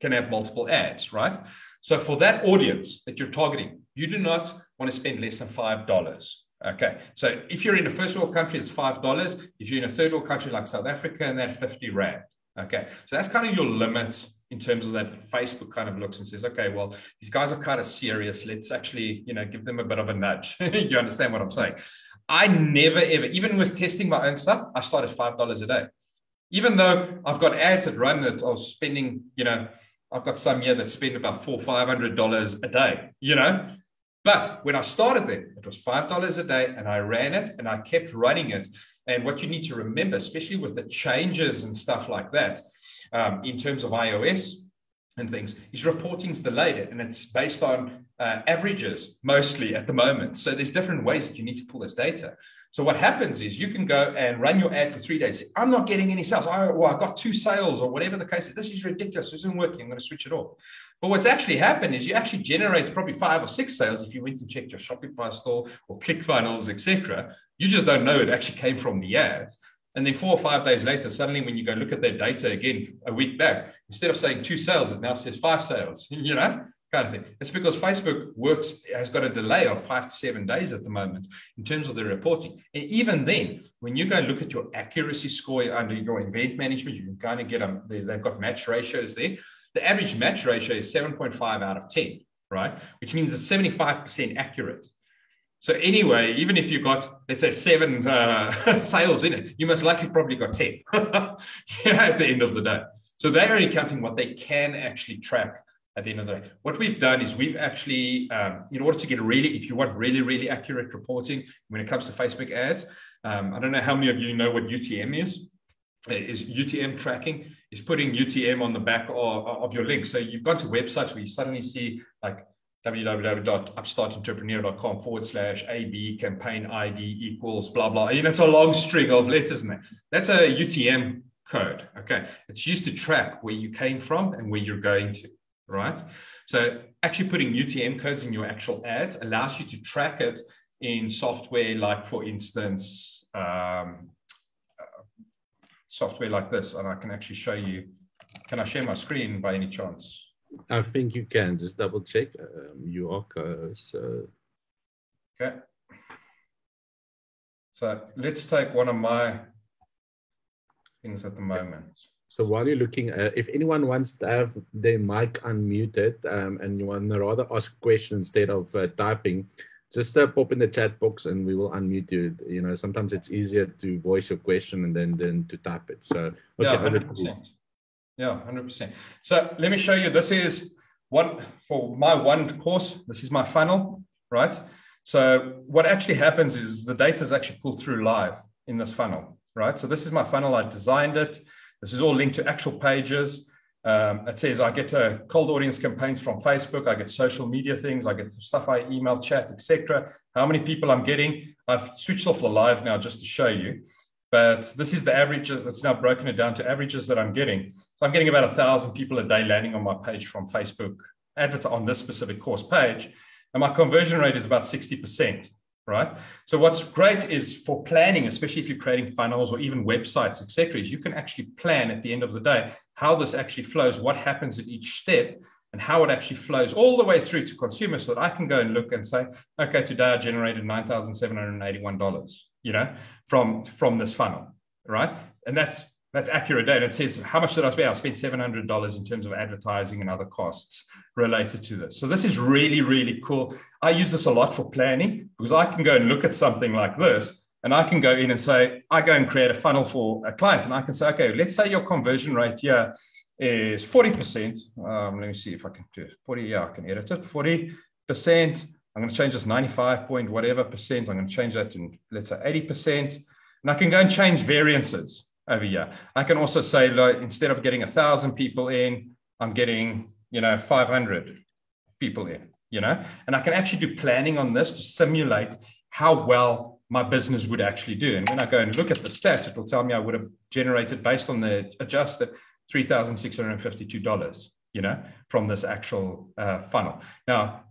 can have multiple ads, right? So for that audience that you're targeting, you do not want to spend less than $5. Okay. So if you're in a first world country, it's $5. If you're in a third world country like South Africa, and that 50 Rand. Okay. So that's kind of your limit in terms of that. Facebook kind of looks and says, okay, well, these guys are kind of serious. Let's actually, give them a bit of a nudge. You understand what I'm saying? I never, ever, even with testing my own stuff, I started $5 a day. Even though I've got ads that run that I was spending, I've got some here that spend about $400 or $500 a day, But when I started there, it was $5 a day, and I ran it and I kept running it. And what you need to remember, especially with the changes and stuff like that, in terms of iOS and things, is reporting's delayed, and it's based on averages mostly at the moment. So there's different ways that you need to pull this data. So what happens is you can go and run your ad for 3 days. Say, I'm not getting any sales. I got 2 sales or whatever the case is. This is ridiculous. This isn't working. I'm going to switch it off. But what's actually happened is you actually generate probably 5 or 6 sales if you went and checked your Shopify store or ClickFunnels, etc. You just don't know it actually came from the ads. And then 4 or 5 days later, suddenly when you go look at their data again a week back, instead of saying 2 sales, it now says 5 sales, kind of thing. It's because Facebook has got a delay of 5 to 7 days at the moment in terms of the reporting. And even then, when you go look at your accuracy score under your event management, you can kind of get them. They've got match ratios there. The average match ratio is 7.5 out of 10, right? Which means it's 75% accurate. So anyway, even if you got, let's say, 7 sales in it, you most likely probably got 10 at the end of the day. So they're only counting what they can actually track at the end of the day. What we've done is we've actually, in order to get if you want really, really accurate reporting when it comes to Facebook ads, I don't know how many of you know what UTM is. Is UTM tracking, is putting UTM on the back of your link. So you've gone to websites where you suddenly see like www.upstartentrepreneur.com/AB campaign ID equals blah, blah. It's a long string of letters, isn't it? That's a UTM code. Okay. It's used to track where you came from and where you're going to, right? So actually putting UTM codes in your actual ads allows you to track it in software like, for instance, software like this. And I can actually show you. Can I share my screen by any chance? I think you can. Just double check. You are so. Okay. So let's take one of my things at the moment. So while you're looking, if anyone wants to have their mic unmuted and you want to rather ask a question instead of typing, just pop in the chat box and we will unmute you. You know, sometimes it's easier to voice your question and then to type it. So okay, yeah, 100%. Yeah, 100%. So let me show you. This is one for my one course. This is my funnel, right? So what actually happens is the data is actually pulled through live in this funnel, right? So this is my funnel. I designed it. This is all linked to actual pages. It says I get cold audience campaigns from Facebook. I get social media things. I get stuff I email, chat, etc. How many people I'm getting. I've switched off the live now just to show you. But this is the average. It's now broken it down to averages that I'm getting. So I'm getting about 1,000 people a day landing on my page from Facebook on this specific course page. And my conversion rate is about 60%, right? So what's great is for planning, especially if you're creating funnels or even websites, etc., is you can actually plan at the end of the day how this actually flows, what happens at each step, and how it actually flows all the way through to consumers so that I can go and look and say, okay, today I generated $9,781, you know, from this funnel, right? And that's accurate data. It says, how much did I spend? I spent $700 in terms of advertising and other costs related to this. So this is really, really cool. I use this a lot for planning because I can go and look at something like this and I can go in and say, I go and create a funnel for a client and I can say, okay, let's say your conversion rate here is 40%. Let me see if I can do it. 40, yeah, I can edit it. 40%. I'm going to change this 95 point whatever percent. I'm going to change that to, let's say, 80%. And I can go and change variances over here. I can also say, like, instead of getting 1,000 people in, I'm getting, 500 people in, and I can actually do planning on this to simulate how well my business would actually do. And when I go and look at the stats, it will tell me I would have generated, based on the adjusted, $3,652, from this actual funnel. Now,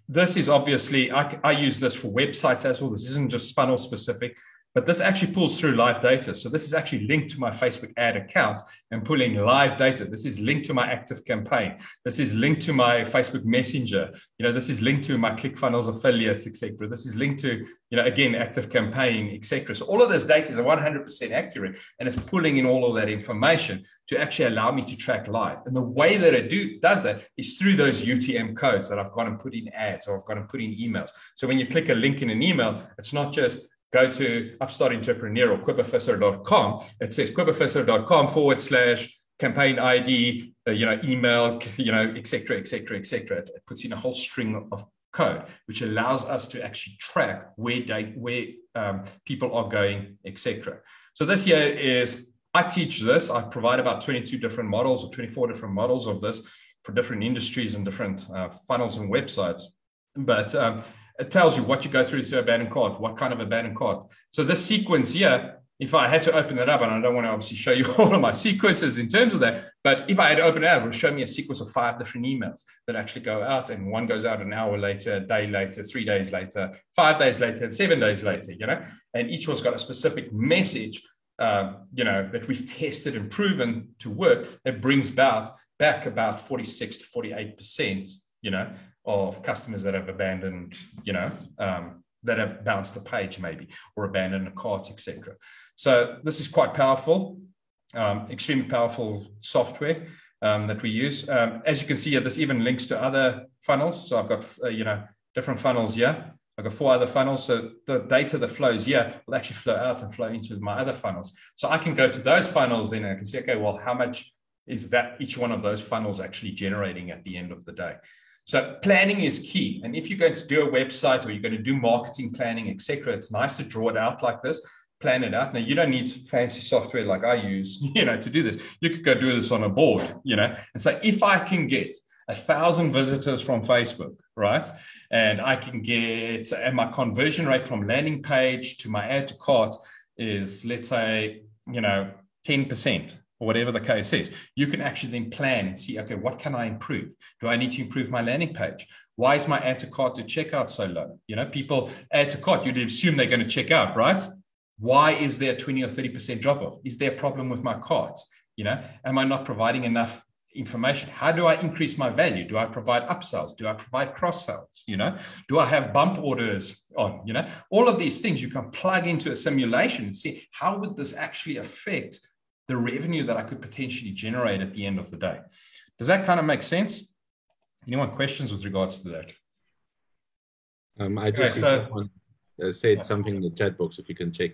this is obviously, I use this for websites as well. This isn't just funnel specific, but this actually pulls through live data. So this is actually linked to my Facebook ad account and pulling live data. This is linked to my active campaign. This is linked to my Facebook Messenger. This is linked to my ClickFunnels affiliates, etc. This is linked to, again, active campaign, etc. So all of this data is 100% accurate, and it's pulling in all of that information to actually allow me to track live. And the way that it does that is through those UTM codes that I've got to put in ads or I've got to put in emails. So when you click a link in an email, it's not just go to Upstart Entrepreneur or quippervisser.com. It says quippervisser.com/campaign ID, email, et cetera, et cetera, et cetera. It puts in a whole string of code, which allows us to actually track where people are going, et cetera. So this here is, I teach this. I provide about 22 different models or 24 different models of this for different industries and different funnels and websites. But it tells you what you go through to abandoned cart, what kind of abandoned cart. So this sequence here, if I had to open it up, and I don't want to obviously show you all of my sequences in terms of that, but if I had to open it up, it would show me a sequence of 5 different emails that actually go out, and one goes out an hour later, a day later, 3 days later, 5 days later, and 7 days later, and each one's got a specific message, that we've tested and proven to work that brings back about 46 to 48%, of customers that have abandoned, that have bounced the page maybe, or abandoned a cart, etc. So this is quite powerful, extremely powerful software that we use. As you can see here, this even links to other funnels. So I've got, different funnels here. I've got 4 other funnels. So the data that flows here will actually flow out and flow into my other funnels. So I can go to those funnels then and I can see, okay, well, how much is that each one of those funnels actually generating at the end of the day? So planning is key. And if you're going to do a website or you're going to do marketing planning, etc., it's nice to draw it out like this, plan it out. Now, you don't need fancy software like I use, to do this. You could go do this on a board, and say, if I can get 1,000 visitors from Facebook, right? And I can get, and my conversion rate from landing page to my add to cart is, let's say, 10%. Or whatever the case is, you can actually then plan and see, okay, what can I improve? Do I need to improve my landing page? Why is my add to cart to checkout so low? People add to cart, you'd assume they're going to check out, right? Why is there a 20 or 30% drop off? Is there a problem with my cart? Am I not providing enough information? How do I increase my value? Do I provide upsells? Do I provide cross sells? Do I have bump orders on? All of these things you can plug into a simulation and see, how would this actually affect the revenue that I could potentially generate at the end of the day. Does that kind of make sense? Anyone questions with regards to that? I just see someone said something in the chat box, if you can check.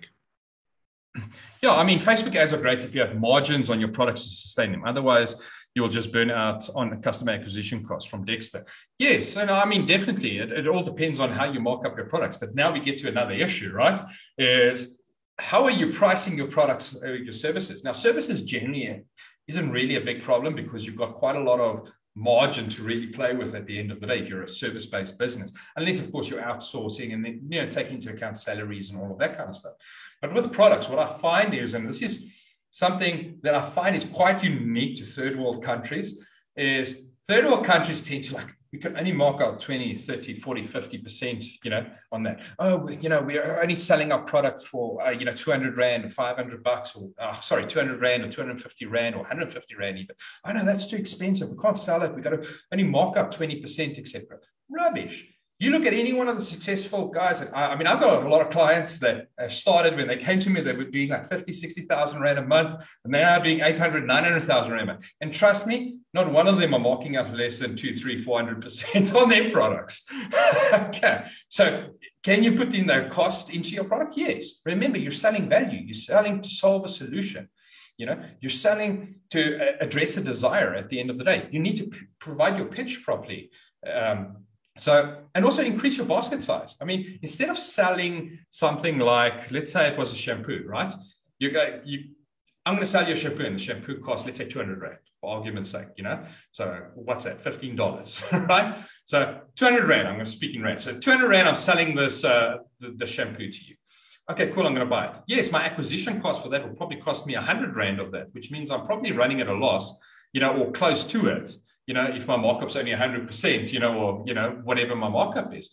Yeah, I mean, Facebook ads are great if you have margins on your products to sustain them. Otherwise, you'll just burn out on customer acquisition costs from Dexter. Yes, and I mean, definitely, it all depends on how you mark up your products. But now we get to another issue, right? Is how are you pricing your products or your services? Now, services generally isn't really a big problem because you've got quite a lot of margin to really play with at the end of the day if you're a service-based business, unless of course you're outsourcing and then taking into account salaries and all of that kind of stuff. But with products, what I find is, and this is something that I find is quite unique to third world countries, is third world countries tend to we can only mark out 20, 30, 40, 50%, on that. Oh, we're only selling our product for, 200 Rand or 500 bucks or, 200 Rand or 250 Rand or 150 Rand even. Oh, no, that's too expensive. We can't sell it. We got to only mark up 20%, etc. Rubbish. You look at any one of the successful guys. I've got a lot of clients that have started when they came to me, they were doing like 50, 60,000 Rand a month, and they're now doing 800, 900,000 Rand a month. And trust me, not one of them are marking up less than 2, 3, 400% on their products. Okay. So can you put in their costs into your product? Yes. Remember, you're selling value. You're selling to solve a solution. You're selling to address a desire at the end of the day. You need to provide your pitch properly. And also increase your basket size. I mean, instead of selling something like, let's say it was a shampoo, right? I'm going to sell you a shampoo, and the shampoo costs, let's say 200 Rand, for argument's sake, So what's that? $15, right? So 200 Rand, I'm going to speak in Rand. So 200 Rand, I'm selling this, the shampoo to you. Okay, cool, I'm going to buy it. Yes, my acquisition cost for that will probably cost me 100 Rand of that, which means I'm probably running at a loss, or close to it. If my markup's only 100%, or, whatever my markup is.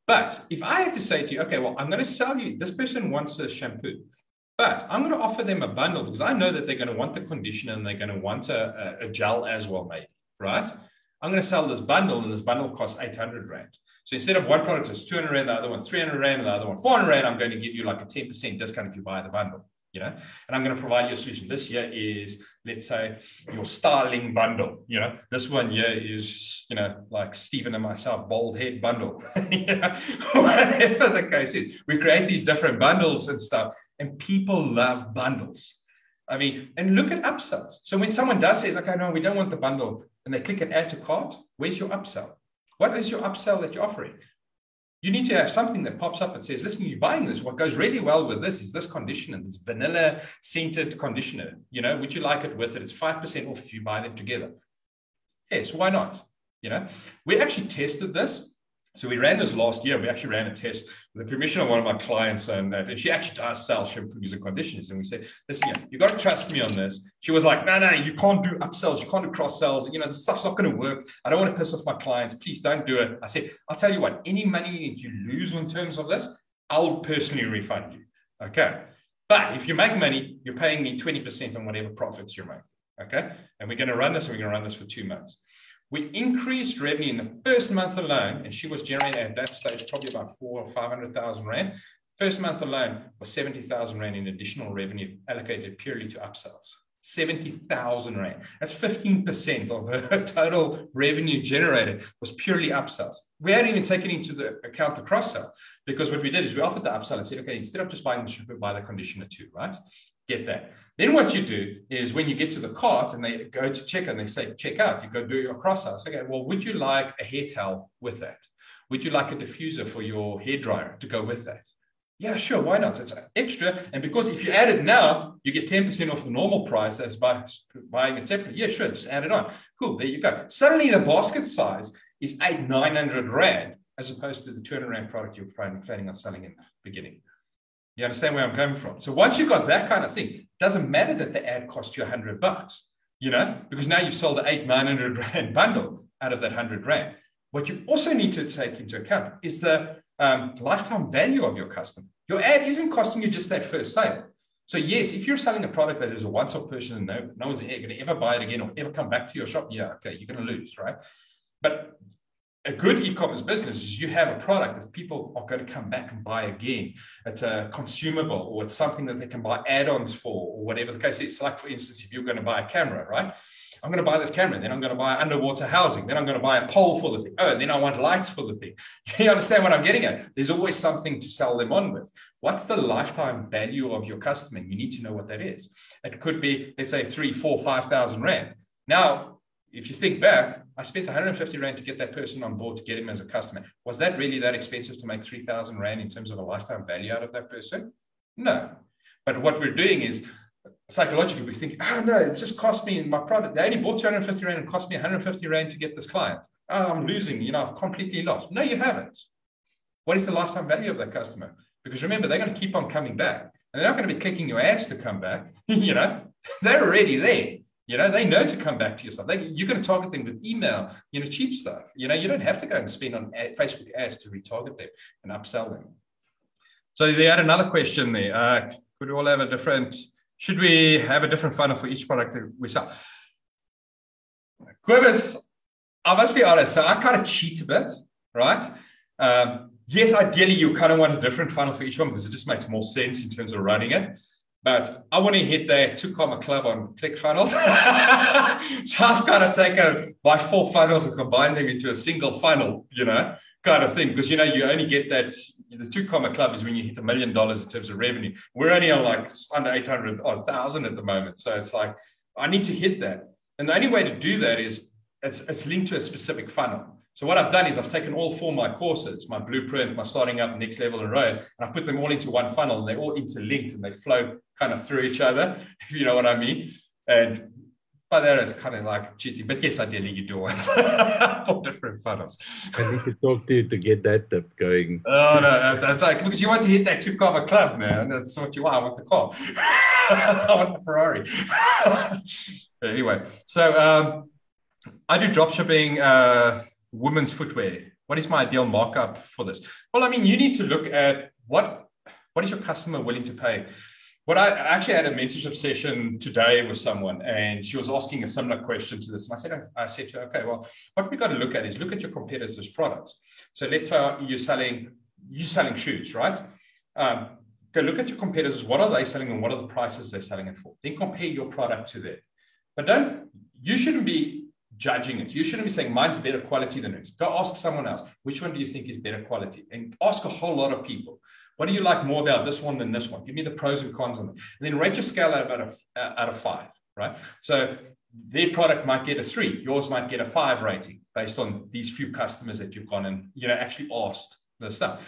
But if I had to say to you, okay, well, I'm going to sell you, this person wants a shampoo, but I'm going to offer them a bundle because I know that they're going to want the conditioner and they're going to want a gel as well, maybe, right? I'm going to sell this bundle, and this bundle costs 800 Rand. So instead of one product is 200 Rand, the other one 300 Rand, and the other one 400 Rand, I'm going to give you like a 10% discount if you buy the bundle. And I'm going to provide you a solution. This here is, let's say, your styling bundle. This one here is, like Stephen and myself, bald head bundle. Whatever the case is, we create these different bundles and stuff, and people love bundles. I mean, and look at upsells. So when someone does say, okay, no, we don't want the bundle, and they click an add to cart, where's your upsell? What is your upsell that you're offering? You need to have something that pops up and says, listen, you're buying this. What goes really well with this is this conditioner, this vanilla scented conditioner. Would you like it with it? It's 5% off if you buy them together. Yes, why not? We actually tested this. So we ran this last year. We actually ran a test with the permission of one of my clients, and she actually does sell shampoos and conditioners. And we said, listen, you got to trust me on this. She was like, no, you can't do upsells. You can't do cross sells. This stuff's not going to work. I don't want to piss off my clients. Please don't do it. I said, I'll tell you what, any money that you lose in terms of this, I'll personally refund you. Okay. But if you make money, you're paying me 20% on whatever profits you're making. Okay. And we're going to run this, and we're going to run this for 2 months. We increased revenue in the first month alone, and she was generating at that stage probably about 400,000 or 500,000 Rand. First month alone was 70,000 Rand in additional revenue allocated purely to upsells. 70,000 Rand. That's 15% of her total revenue generated was purely upsells. We hadn't even taken into the account the cross-sell, because what we did is we offered the upsell and said, okay, instead of just buying the shampoo, buy the conditioner too, right? Get that. Then what you do is when you get to the cart and they go to check and they say, check out, you go do your cross-sell. Okay, well, would you like a hair towel with that? Would you like a diffuser for your hair dryer to go with that? Yeah, sure. Why not? It's extra. And because if you add it now, you get 10% off the normal price as by buying it separately. Yeah, sure. Just add it on. Cool. There you go. Suddenly the basket size is 900 Rand as opposed to the 200 Rand product you're planning on selling in the beginning. You understand where I'm coming from? So once you've got that kind of thing, it doesn't matter that the ad cost you $100, because now you've sold the 900 Rand bundle out of that 100 Rand. What you also need to take into account is the lifetime value of your customer. Your ad isn't costing you just that first sale. So yes, if you're selling a product that is a once-off purchase and no one's going to ever buy it again or ever come back to your shop, yeah, okay, you're going to lose, right? But a good e-commerce business is you have a product that people are going to come back and buy again. It's a consumable, or it's something that they can buy add-ons for, or whatever the case is. Like, for instance, if you're going to buy a camera, right? I'm going to buy this camera, then I'm going to buy underwater housing, then I'm going to buy a pole for the thing. Oh, then I want lights for the thing. You understand what I'm getting at? There's always something to sell them on with. What's the lifetime value of your customer? You need to know what that is. It could be, let's say, 3, 4, 5,000 Rand. Now, if you think back, I spent 150 Rand to get that person on board, to get him as a customer. Was that really that expensive to make 3,000 Rand in terms of a lifetime value out of that person? No. But what we're doing is, psychologically, we think, oh, no, it just cost me in my product. They only bought 250 Rand and cost me 150 Rand to get this client. Oh, I'm losing, I've completely lost. No, you haven't. What is the lifetime value of that customer? Because remember, they're going to keep on coming back. And they're not going to be clicking your ads to come back. They're already there. They know to come back to your stuff. You're going to target them with email, cheap stuff. You don't have to go and spend on Facebook ads to retarget them and upsell them. So they had another question there. Could we all have should we have a different funnel for each product that we sell? Cobus, I must be honest. So I kind of cheat a bit, right? Yes, ideally, you kind of want a different funnel for each one because it just makes more sense in terms of running it. But I want to hit that 2 Comma Club on ClickFunnels. So I've kind of taken my 4 funnels and combined them into a single funnel, kind of thing. Because, you only get that. The 2 Comma Club is when you hit $1 million in terms of revenue. We're only on like under 800 or 1,000 at the moment. So it's like, I need to hit that. And the only way to do that is it's linked to a specific funnel. So what I've done is I've taken all 4 of my courses, my blueprint, my starting up, next level, and ROAS, and I put them all into one funnel, and they're all interlinked and they flow kind of through each other, if you know what I mean. And by that, it's kind of like cheating. But yes, ideally, you do want 4 different funnels. I need to talk to you to get that tip going. Oh, no, it's like, because you want to hit that 2 Comma Club, man. That's what you want. I want the car. I want the Ferrari. Anyway, so I do drop shipping, women's footwear. What is my ideal markup for this? Well, I mean, you need to look at what is your customer willing to pay. What I actually had a mentorship session today with someone, and she was asking a similar question to this. And I said to her, okay, well, what we got to look at is look at your competitors' products. So let's say you're selling shoes, right? Go look at your competitors. What are they selling and what are the prices they're selling it for? Then compare your product to that. But you shouldn't be judging it. You shouldn't be saying mine's better quality than yours. Go ask someone else, which one do you think is better quality? And ask a whole lot of people. What do you like more about this one than this one? Give me the pros and cons on it. And then rate your scale out of 5, right? So their product might get a 3. Yours might get a 5 rating based on these few customers that you've gone and actually asked the stuff.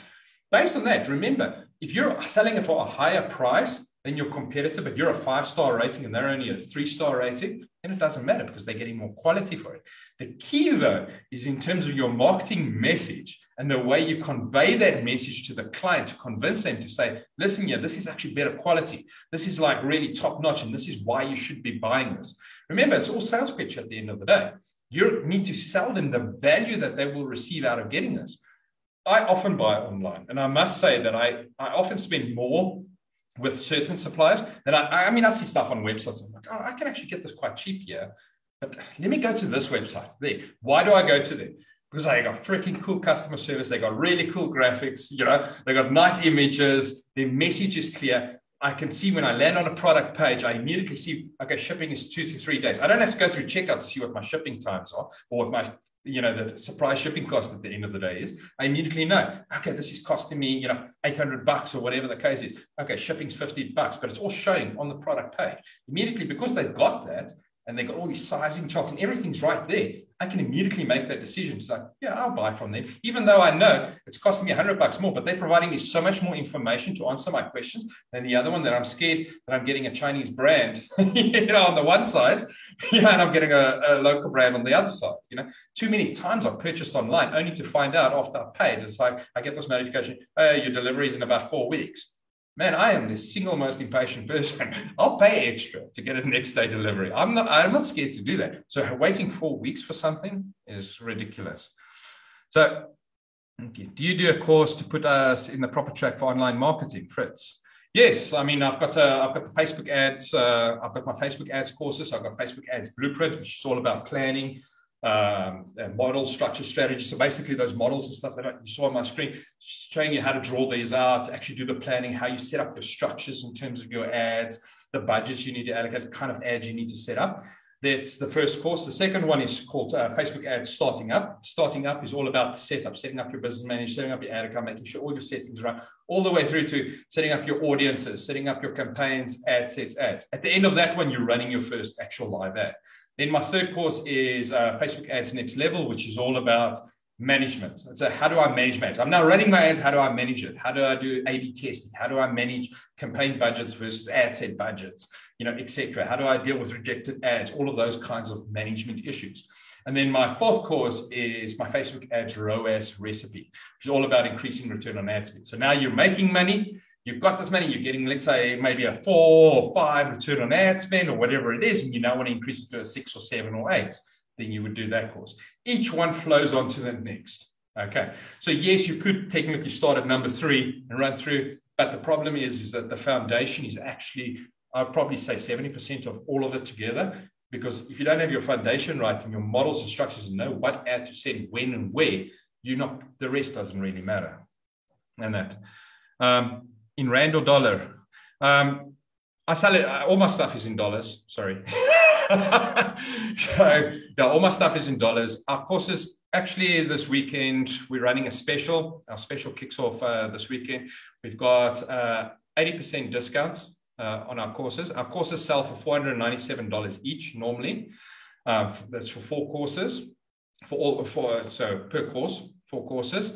Based on that, remember, if you're selling it for a higher price than your competitor, but you're a 5-star rating and they're only a 3-star rating, then it doesn't matter because they're getting more quality for it. The key, though, is in terms of your marketing message and the way you convey that message to the client to convince them to say, listen, yeah, this is actually better quality. This is like really top notch, and this is why you should be buying this. Remember, it's all sales pitch at the end of the day. You need to sell them the value that they will receive out of getting this. I often buy online, and I must say that I often spend more with certain suppliers. And I see stuff on websites. I'm like, oh, I can actually get this quite cheap here. But let me go to this website. There. Why do I go to them? Because they got freaking cool customer service. They got really cool graphics. They got nice images. Their message is clear. I can see when I land on a product page, I immediately see, okay, shipping is 2 to 3 days. I don't have to go through checkout to see what my shipping times are or what my the surprise shipping cost at the end of the day is. I immediately know, okay, this is costing me, $800 or whatever the case is. Okay, shipping's $50, but it's all showing on the product page. Immediately, because they've got that and they've got all these sizing charts and everything's right there, I can immediately make that decision to say, yeah, I'll buy from them, even though I know it's costing me $100 more, but they're providing me so much more information to answer my questions than the other one that I'm scared that I'm getting a Chinese brand, on the one side, and I'm getting a local brand on the other side. Too many times I've purchased online only to find out after I've paid. It's like, I get this notification, your delivery is in about 4 weeks. Man, I am the single most impatient person. I'll pay extra to get a next day delivery. I'm not scared to do that. So waiting 4 weeks for something is ridiculous. So do you do a course to put us in the proper track for online marketing, Fritz? Yes, I mean, I've got the Facebook ads. I've got my Facebook ads courses. I've got Facebook ads blueprint, which is all about planning. model, structure, strategy. So basically those models and stuff that you saw on my screen, showing you how to draw these out, actually do the planning, how you set up your structures in terms of your ads, the budgets you need to allocate, the kind of ads you need to set up. That's the first course. The second one is called Facebook Ads Starting Up. Starting Up is all about the setup, setting up your business manager, setting up your ad account, making sure all your settings are right, all the way through to setting up your audiences, setting up your campaigns, ad sets, ads. At the end of that one, you're running your first actual live ad. Then my third course is Facebook Ads Next Level, which is all about management. So how do I manage my ads? I'm now running my ads. How do I manage it? How do I do A/B testing? How do I manage campaign budgets versus ad set budgets, etc.? How do I deal with rejected ads? All of those kinds of management issues. And then my fourth course is my Facebook Ads ROAS recipe, which is all about increasing return on ad spend. So now you're making money. You've got this money, you're getting, let's say, maybe a 4 or 5 return on ad spend or whatever it is, and you now want to increase it to a 6 or 7 or 8, then you would do that course. Each one flows on to the next. Okay. So yes, you could technically start at number 3 and run through, but the problem is that the foundation is actually, I'd probably say 70% of all of it together, because if you don't have your foundation right and your models and structures and know what ad to send, when and where, the rest doesn't really matter. And that. In rand or dollar. I sell it, all my stuff is in dollars, sorry. So, yeah, all my stuff is in dollars. Our courses, actually this weekend, we're running a special. Our special kicks off this weekend. We've got 80% discount on our courses. Our courses sell for $497 each normally. That's for 4 courses, so per course, 4 courses.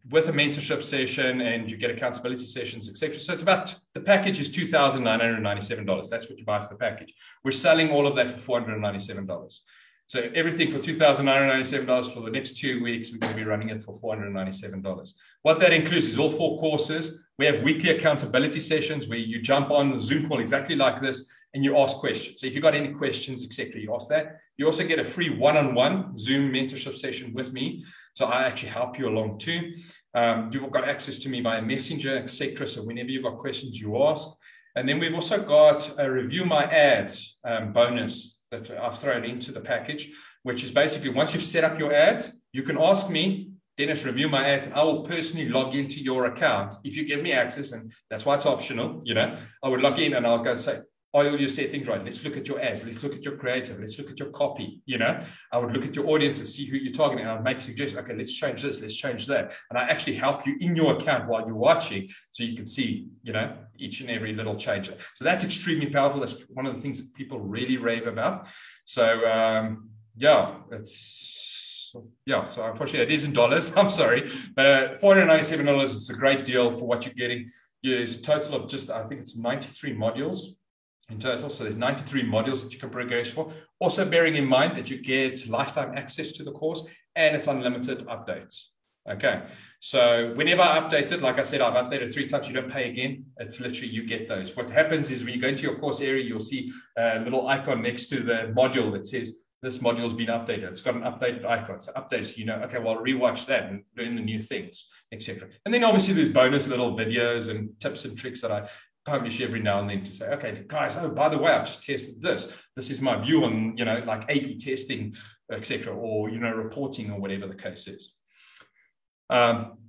With a mentorship session, and you get accountability sessions, etc. So it's about, the package is $2,997. That's what you buy for the package. We're selling all of that for $497. So everything for $2,997 for the next 2 weeks. We're going to be running it for $497. What that includes is all 4 courses. We have weekly accountability sessions where you jump on a Zoom call exactly like this and you ask questions. So if you've got any questions, etc., you ask that. You also get a free one-on-one Zoom mentorship session with me. So I actually help you along too. You've got access to me via Messenger, etc. So whenever you've got questions, you ask. And then we've also got a Review My Ads bonus that I've thrown into the package, which is basically once you've set up your ad, you can ask me, Dennis, review my ads, and I will personally log into your account. If you give me access, and that's why it's optional, I would log in and I'll go say, are all your settings right? Let's look at your ads. Let's look at your creative. Let's look at your copy. I would look at your audience and see who you're targeting. And I'd make suggestions. Okay, let's change this. Let's change that. And I actually help you in your account while you're watching, so you can see, each and every little change. So that's extremely powerful. That's one of the things that people really rave about. So so unfortunately it is in dollars. I'm sorry, but $497 is a great deal for what you're getting. It's a total of just, I think it's 93 modules in total. So there's 93 modules that you can progress for. Also bearing in mind that you get lifetime access to the course and it's unlimited updates. Okay. So whenever I update it, like I said, I've updated 3 times. You don't pay again. It's literally, you get those. What happens is when you go into your course area, you'll see a little icon next to the module that says, this module has been updated. It's got an updated icon. So updates, okay, well, rewatch that and learn the new things, etc. And then obviously there's bonus little videos and tips and tricks that I publish every now and then to say, okay, guys, oh, by the way, I've just tested this. This is my view on, like A/B testing, etc., or, reporting or whatever the case is.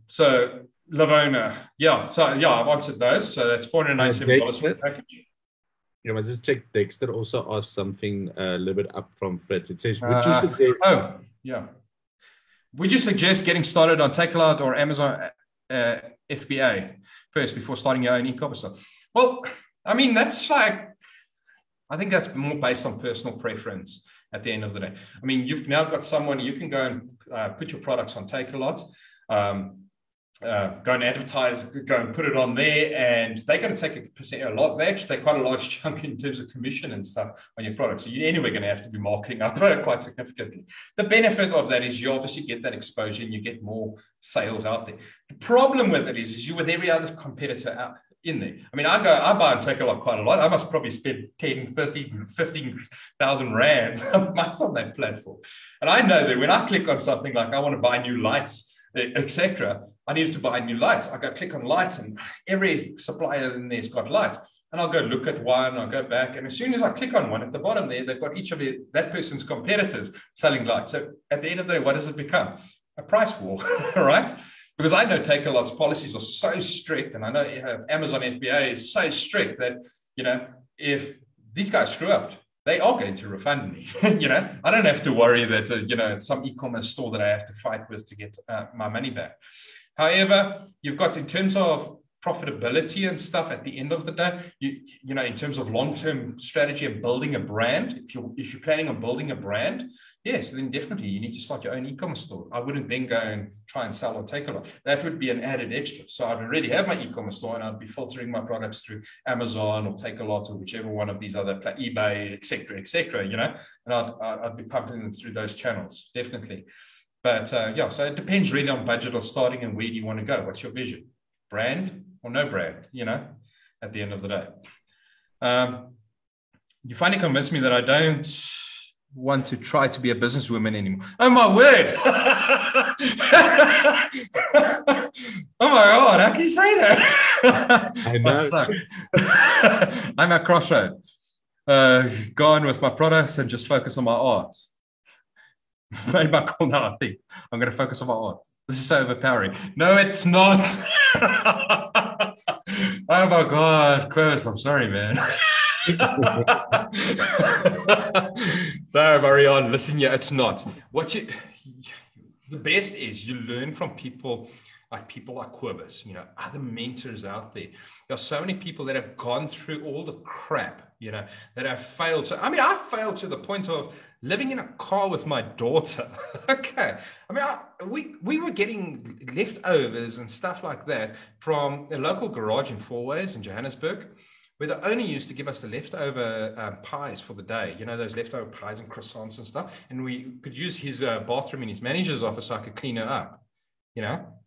So Lavona, I've answered those. So that's $497 for the package. I must just check. Dexter also asked something a little bit up from Fritz. It says, would you suggest? Would you suggest getting started on Takealot or Amazon FBA first before starting your own e-commerce store? Well, I mean, that's like, I think that's more based on personal preference at the end of the day. I mean, you've now got someone, you can go and put your products on Takealot. Go and advertise, go and put it on there, and they're going to take they actually take quite a large chunk in terms of commission and stuff on your product. So you're anyway going to have to be marketing out there quite significantly. The benefit of that is you obviously get that exposure and you get more sales out there. The problem with it is you with every other competitor out in there. I mean, I buy and take quite a lot. I must probably spend 10, 15,000 rands a month on that platform. And I know that when I click on something like I want to buy new lights, etc., I needed to buy new lights. I go click on lights, and every supplier in there's got lights. and I'll go look at one, I'll go back. And as soon as I click on one at the bottom there, they've got each of that person's competitors selling lights. So at the end of the day, what does it become? A price war, right? Because I know Takealot's policies are so strict, and I know Amazon FBA is so strict that, if these guys screw up, they are going to refund me. I don't have to worry that, it's some e-commerce store that I have to fight with to get my money back. However, you've got, in terms of profitability and stuff, at the end of the day, in terms of long-term strategy and building a brand, if you're planning on building a brand, yes, then definitely you need to start your own e-commerce store. I wouldn't then go and try and sell or Takealot. That would be an added extra. So I'd already have my e-commerce store, and I'd be filtering my products through Amazon or Takealot or whichever one of these other, eBay, et cetera, and I'd be pumping them through those channels, definitely. But so it depends really on budget or starting and where do you want to go. What's your vision? Brand or no brand, at the end of the day. You finally convinced me that I don't want to try to be a businesswoman anymore. Oh my word. Oh my God, how can you say that? I know. I'm at crossroad. Go on with my products and just focus on my art. Made my call now, I think. I'm going to focus on my art. This is so overpowering. No, it's not. Oh my God, Chris, I'm sorry, man. No, Marianne, listen, it's not. The best is you learn from people like Cobus, other mentors out there. There are so many people that have gone through all the crap, that have failed. So, I failed to the point of living in a car with my daughter. Okay. We were getting leftovers and stuff like that from a local garage in Fourways in Johannesburg, where the owner used to give us the leftover pies for the day, those leftover pies and croissants and stuff. And we could use his bathroom in his manager's office so I could clean it up.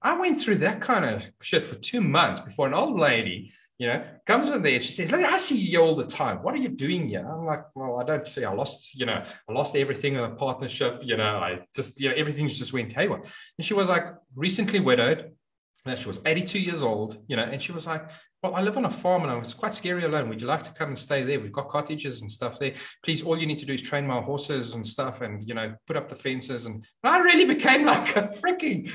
I went through that kind of shit for 2 months before an old lady, comes in there and she says, "Look, I see you all the time. What are you doing here?" I'm like, "Well, I don't see. I lost everything in a partnership. I just, everything's just went haywire." And she was like, recently widowed. She was 82 years old, and she was like, "Well, I live on a farm and it's quite scary alone. Would you like to come and stay there? We've got cottages and stuff there. Please, all you need to do is train my horses and stuff and, put up the fences." And I really became like a freaking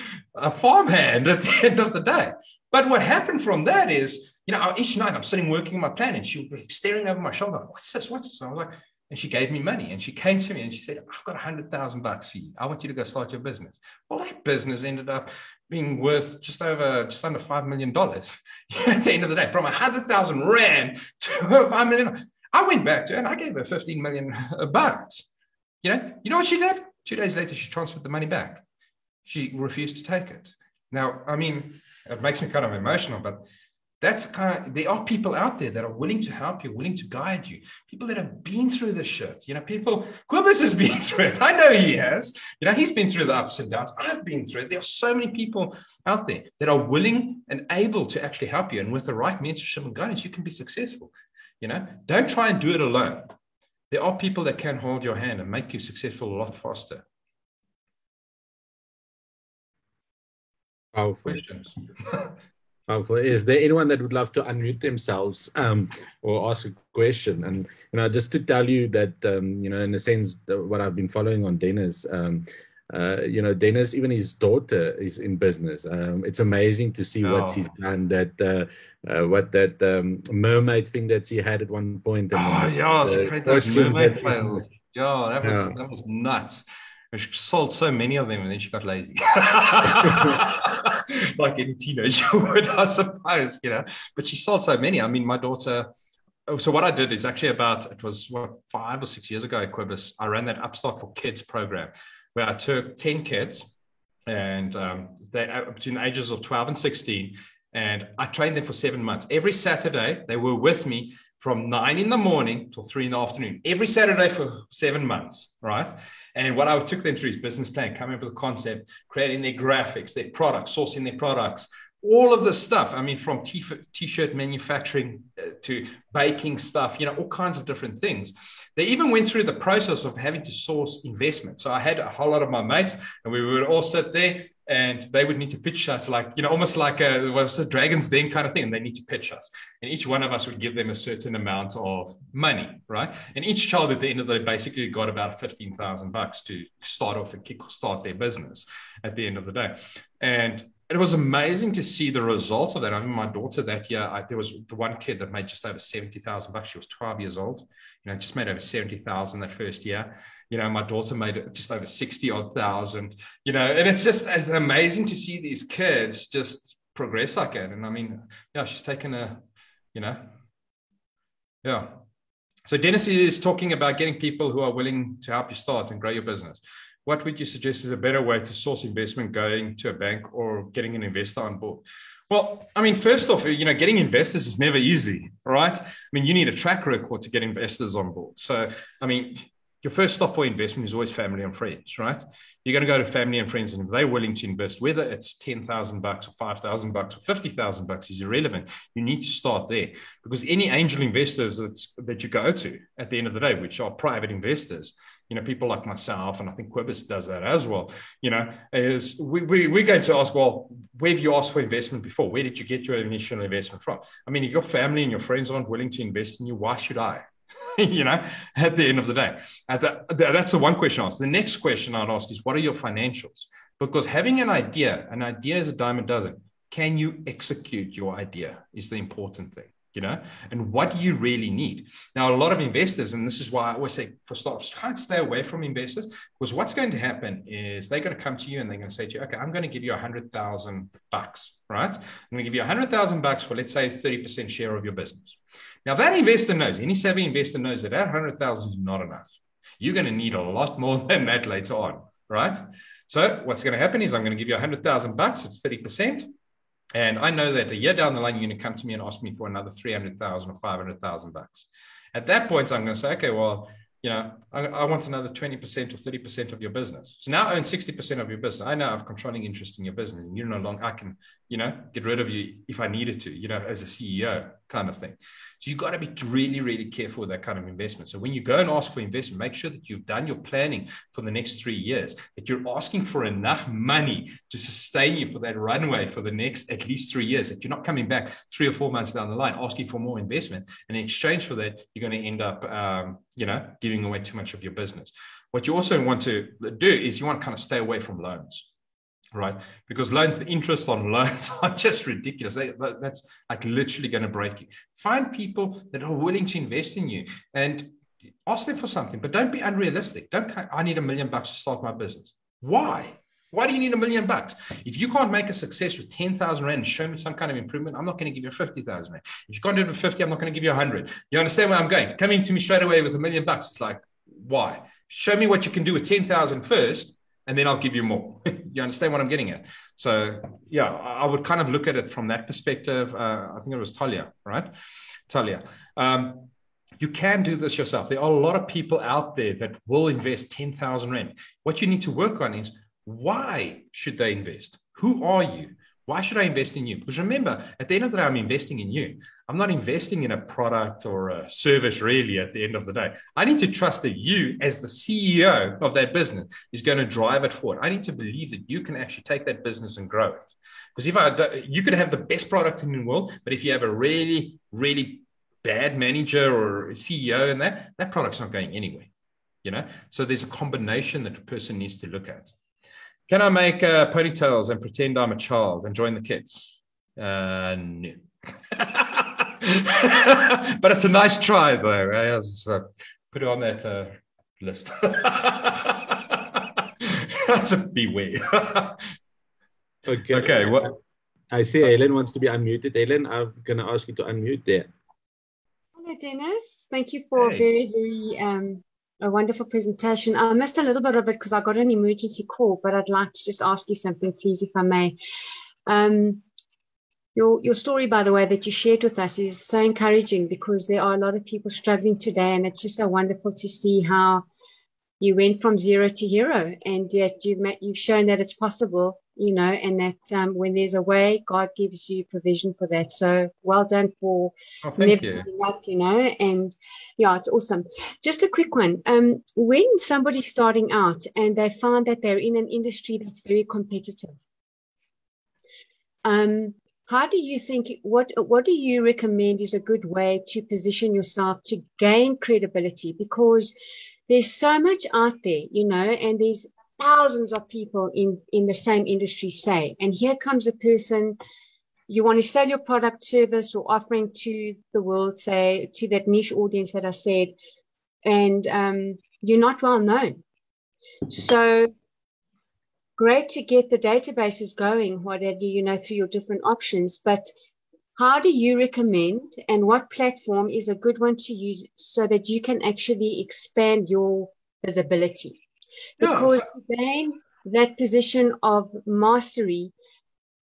farmhand at the end of the day. But what happened from that is, each night I'm sitting working on my plan and she would be staring over my shoulder. What's this? What's this? And I was like, and she gave me money and she came to me and she said, "I've got $100,000 for you. I want you to go start your business." Well, that business ended up being worth just under $5 million at the end of the day, from 100,000 Rand to 5 million. I went back to her and I gave her 15 million bucks. You know what she did? 2 days later, she transferred the money back. She refused to take it. Now, it makes me kind of emotional, but there are people out there that are willing to help you, willing to guide you. People that have been through this shit. Cobus has been through it. I know he has. He's been through the ups and downs. I've been through it. There are so many people out there that are willing and able to actually help you. And with the right mentorship and guidance, you can be successful. Don't try and do it alone. There are people that can hold your hand and make you successful a lot faster. Powerful. Questions? Powerful. Is there anyone that would love to unmute themselves or ask a question? And just to tell you that in a sense, what I've been following on Dennis, Dennis, even his daughter is in business. It's amazing to see what he's done. That mermaid thing that he had at one point. And that was nuts. She sold so many of them and then she got lazy. Like any teenager would, I suppose, But she sold so many. My daughter... So what I did is actually it was 5 or 6 years ago at Cobus, I ran that Upstart for Kids program where I took 10 kids and they between the ages of 12 and 16, and I trained them for 7 months. Every Saturday, they were with me from 9 in the morning till 3 in the afternoon, every Saturday for 7 months, right? And what I took them through is business plan, coming up with a concept, creating their graphics, their products, sourcing their products, all of this stuff. From t-shirt manufacturing to baking stuff, all kinds of different things. They even went through the process of having to source investment. So I had a whole lot of my mates and we would all sit there and they would need to pitch us like, almost like a Dragon's Den kind of thing. And they need to pitch us. And each one of us would give them a certain amount of money, right? And each child at the end of the day basically got about $15,000 to start off and kickstart their business at the end of the day. And it was amazing to see the results of that. I mean, my daughter that year, there was the one kid that made just over $70,000. She was 12 years old, just made over 70,000 that first year. My daughter made it just over 60,000, and it's amazing to see these kids just progress like that. And I mean, she's taken So Dennis is talking about getting people who are willing to help you start and grow your business. What would you suggest is a better way to source investment, going to a bank or getting an investor on board? Well, I mean, first off, getting investors is never easy, right? I mean, you need a track record to get investors on board. So, I mean, your first stop for investment is always family and friends, right? You're going to go to family and friends, and if they're willing to invest, whether it's $10,000 or $5,000 or $50,000 is irrelevant. You need to start there, because any angel investors that you go to at the end of the day, which are private investors, people like myself, and I think Quibus does that as well, is we're going to ask, well, where have you asked for investment before? Where did you get your initial investment from? I mean, if your family and your friends aren't willing to invest in you, why should I? At the end of the day. That's the one question I ask. The next question I'd ask is, what are your financials? Because having an idea is a dime a dozen. Can you execute your idea is the important thing, and what do you really need? Now, a lot of investors, and this is why I always say for startups, try and stay away from investors, because what's going to happen is they're going to come to you and they're going to say to you, okay, I'm going to give you $100,000, right? I'm going to give you $100,000 for, let's say, 30% share of your business. Now, that investor knows, any savvy investor knows that 100,000 is not enough. You're going to need a lot more than that later on, right? So what's going to happen is I'm going to give you $100,000, it's 30%. And I know that a year down the line, you're going to come to me and ask me for another $300,000 or $500,000. At that point, I'm going to say, okay, well, I want another 20% or 30% of your business. So now I own 60% of your business. I now have controlling interest in your business. And you're no longer, I can, get rid of you if I needed to, as a CEO kind of thing. So you've got to be really, really careful with that kind of investment. So when you go and ask for investment, make sure that you've done your planning for the next 3 years, that you're asking for enough money to sustain you for that runway for the next at least 3 years, that you're not coming back 3 or 4 months down the line asking for more investment. And in exchange for that, you're going to end up, giving away too much of your business. What you also want to do is you want to kind of stay away from loans. Right? Because loans, the interest on loans are just ridiculous. That's like literally going to break you. Find people that are willing to invest in you and ask them for something, but don't be unrealistic. I need $1 million to start my business. Why? Why do you need $1 million? If you can't make a success with 10,000 Rand and show me some kind of improvement, I'm not going to give you 50,000 Rand. If you can't do it with 50, I'm not going to give you 100. You understand where I'm going? Coming to me straight away with $1 million. It's like, why? Show me what you can do with 10,000 first, and then I'll give you more. You understand what I'm getting at? So yeah, I would kind of look at it from that perspective. I think it was Talia, right? Talia. You can do this yourself. There are a lot of people out there that will invest 10,000 Rand. What you need to work on is, why should they invest? Who are you? Why should I invest in you? Because remember, at the end of the day, I'm investing in you. I'm not investing in a product or a service really at the end of the day. I need to trust that you, as the CEO of that business, is going to drive it forward. I need to believe that you can actually take that business and grow it. Because you could have the best product in the world, but if you have a really, really bad manager or CEO in that product's not going anywhere. So there's a combination that a person needs to look at. Can I make ponytails and pretend I'm a child and join the kids? No. But it's a nice try, though. Right? I'll just, put it on that list. So beware. Okay. What? I see Helen wants to be unmuted. Helen, I'm going to ask you to unmute there. Hello, Dennis. Thank you for a very, very a wonderful presentation. I missed a little bit of it because I got an emergency call, but I'd like to just ask you something, please, if I may. Your story, by the way, that you shared with us is so encouraging, because there are a lot of people struggling today, and it's just so wonderful to see how you went from zero to hero, and yet you've shown that it's possible, and that when there's a way, God gives you provision for that. So well done for never giving up, and yeah, it's awesome. Just a quick one. When somebody's starting out and they find that they're in an industry that's very competitive, How do you think, what do you recommend is a good way to position yourself to gain credibility? Because there's so much out there, and there's thousands of people in the same industry, say, and here comes a person, you want to sell your product, service, or offering to the world, say, to that niche audience that I said, and you're not well known. So great to get the databases going, whatever, through your different options. But how do you recommend, and what platform is a good one to use so that you can actually expand your visibility? Because to gain that position of mastery,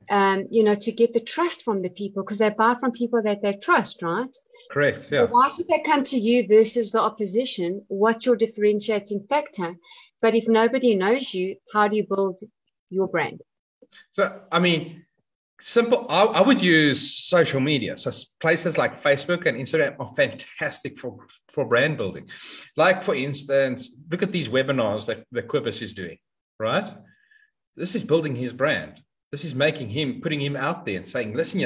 to get the trust from the people, because they buy from people that they trust, right? Correct. Yeah. So why should they come to you versus the opposition? What's your differentiating factor? But if nobody knows you, how do you build your brand? So, I mean, simple. I would use social media. So places like Facebook and Instagram are fantastic for brand building. Like, for instance, look at these webinars that Cobus is doing, right? This is building his brand. This is putting him out there and saying, listen,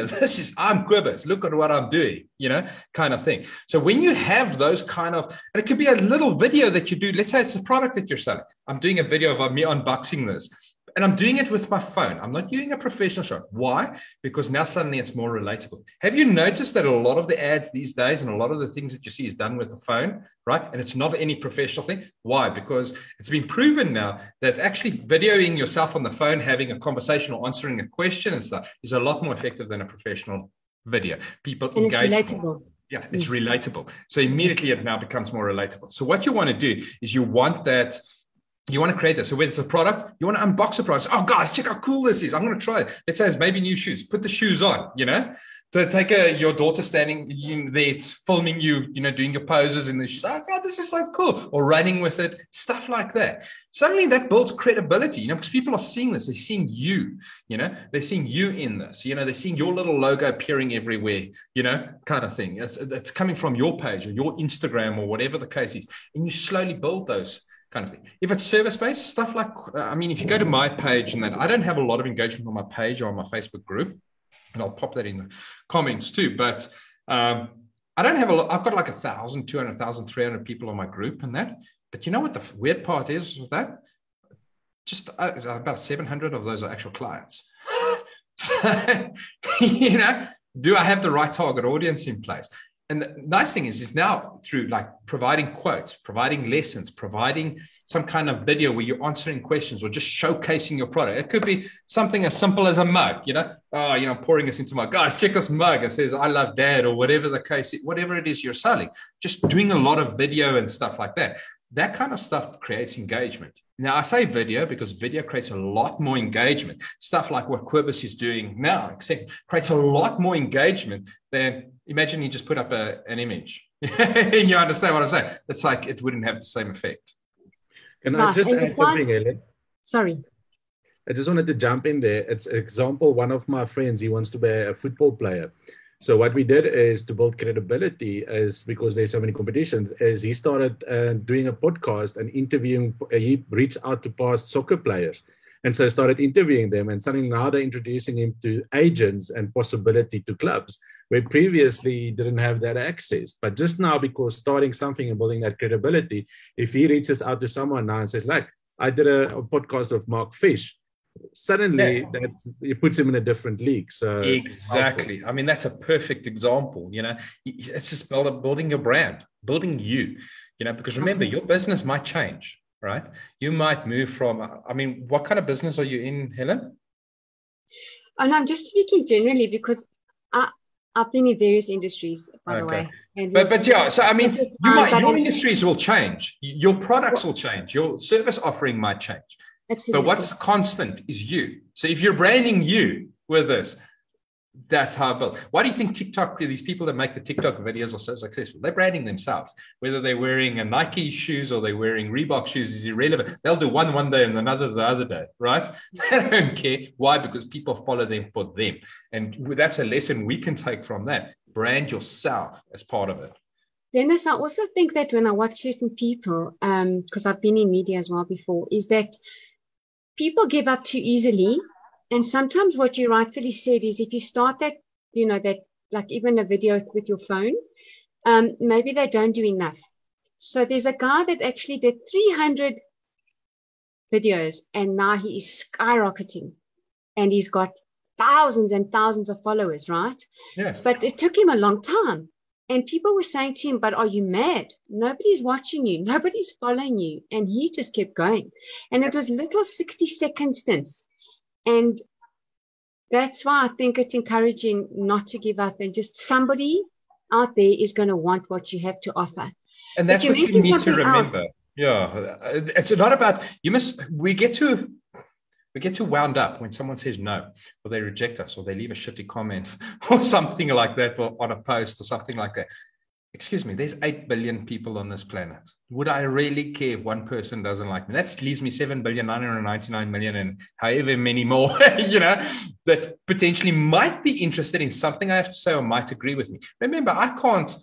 I'm Cobus, look at what I'm doing, kind of thing. So when you have those kind of, and it could be a little video that you do, let's say it's a product that you're selling. I'm doing a video of me unboxing this, and I'm doing it with my phone. I'm not using a professional shot. Why? Because now suddenly it's more relatable. Have you noticed that a lot of the ads these days and a lot of the things that you see is done with the phone, right? And it's not any professional thing. Why? Because it's been proven now that actually videoing yourself on the phone, having a conversation or answering a question and stuff is a lot more effective than a professional video. People and engage. It's relatable. Yeah, it's relatable. So immediately it now becomes more relatable. So what you want to do is you want to create this. So whether it's a product, you want to unbox a product. Oh, guys, check how cool this is. I'm going to try it. Let's say it's maybe new shoes. Put the shoes on, So take your daughter standing there, filming you, doing your poses in the shoes. Oh, God, this is so cool. Or running with it, stuff like that. Suddenly that builds credibility, because people are seeing this. They're seeing you, they're seeing you in this, they're seeing your little logo appearing everywhere, kind of thing. It's coming from your page or your Instagram or whatever the case is. And you slowly build those kind of thing. If it's service-based stuff like, if you go to my page and I don't have a lot of engagement on my page or on my Facebook group, and I'll pop that in the comments too, but I don't have I've got like 1,000, 200,000, 300 people on my group and that. But you know what the weird part is with that? Just about 700 of those are actual clients. So, do I have the right target audience in place? And the nice thing is now through like providing quotes, providing lessons, providing some kind of video where you're answering questions or just showcasing your product. It could be something as simple as a mug, pouring this into my guys, check this mug. It says, I love dad, or whatever the case, whatever it is you're selling, just doing a lot of video and stuff like that. That kind of stuff creates engagement. Now, I say video because video creates a lot more engagement. Stuff like what Cobus is doing now creates a lot more engagement than imagine you just put up an image. You understand what I'm saying? It's like it wouldn't have the same effect. Can I just add something, Helen? Sorry. I just wanted to jump in there. It's an example. One of my friends, he wants to be a football player. So what we did is to build credibility, is because there's so many competitions, is he started doing a podcast and interviewing. He reached out to past soccer players. And so started interviewing them, and suddenly now they're introducing him to agents and possibility to clubs where previously he didn't have that access. But just now, because starting something and building that credibility, if he reaches out to someone now and says, like, I did a podcast of Mark Fish, suddenly that it puts him in a different league. So exactly. I mean, that's a perfect example. It's just building your brand, building you, because remember, your business might change. Right? You might move from, what kind of business are you in, Helen? And I'm just speaking generally because I've been in various industries, by the way. And but yeah, so your industries will change. Your products will change. Your service offering might change. Absolutely. But what's constant is you. So if you're branding you with this, that's how I build. Why do you think TikTok, these people that make the TikTok videos are so successful? They're branding themselves. Whether they're wearing a Nike shoes or they're wearing Reebok shoes is irrelevant. They'll do one day and another the other day, right? They don't care. Why? Because people follow them for them. And that's a lesson we can take from that. Brand yourself as part of it. Dennis, I also think that when I watch certain people, because I've been in media as well before, is that people give up too easily And sometimes what you rightfully said is if you start that, that like even a video with your phone, maybe they don't do enough. So there's a guy that actually did 300 videos and now he is skyrocketing and he's got thousands and thousands of followers, right? Yes. But it took him a long time. And people were saying to him, but are you mad? Nobody's watching you. Nobody's following you. And he just kept going. And it was little 60-second stints. And that's why I think it's encouraging not to give up and just somebody out there is going to want what you have to offer. And that's what you need to remember. Yeah. It's not about, we get too wound up when someone says no, or they reject us, or they leave a shitty comment or something like that, or on a post or something like that. Excuse me, there's 8 billion people on this planet. Would I really care if one person doesn't like me? That leaves me 7,999,000,000 and however many more, that potentially might be interested in something I have to say or might agree with me. Remember, I can't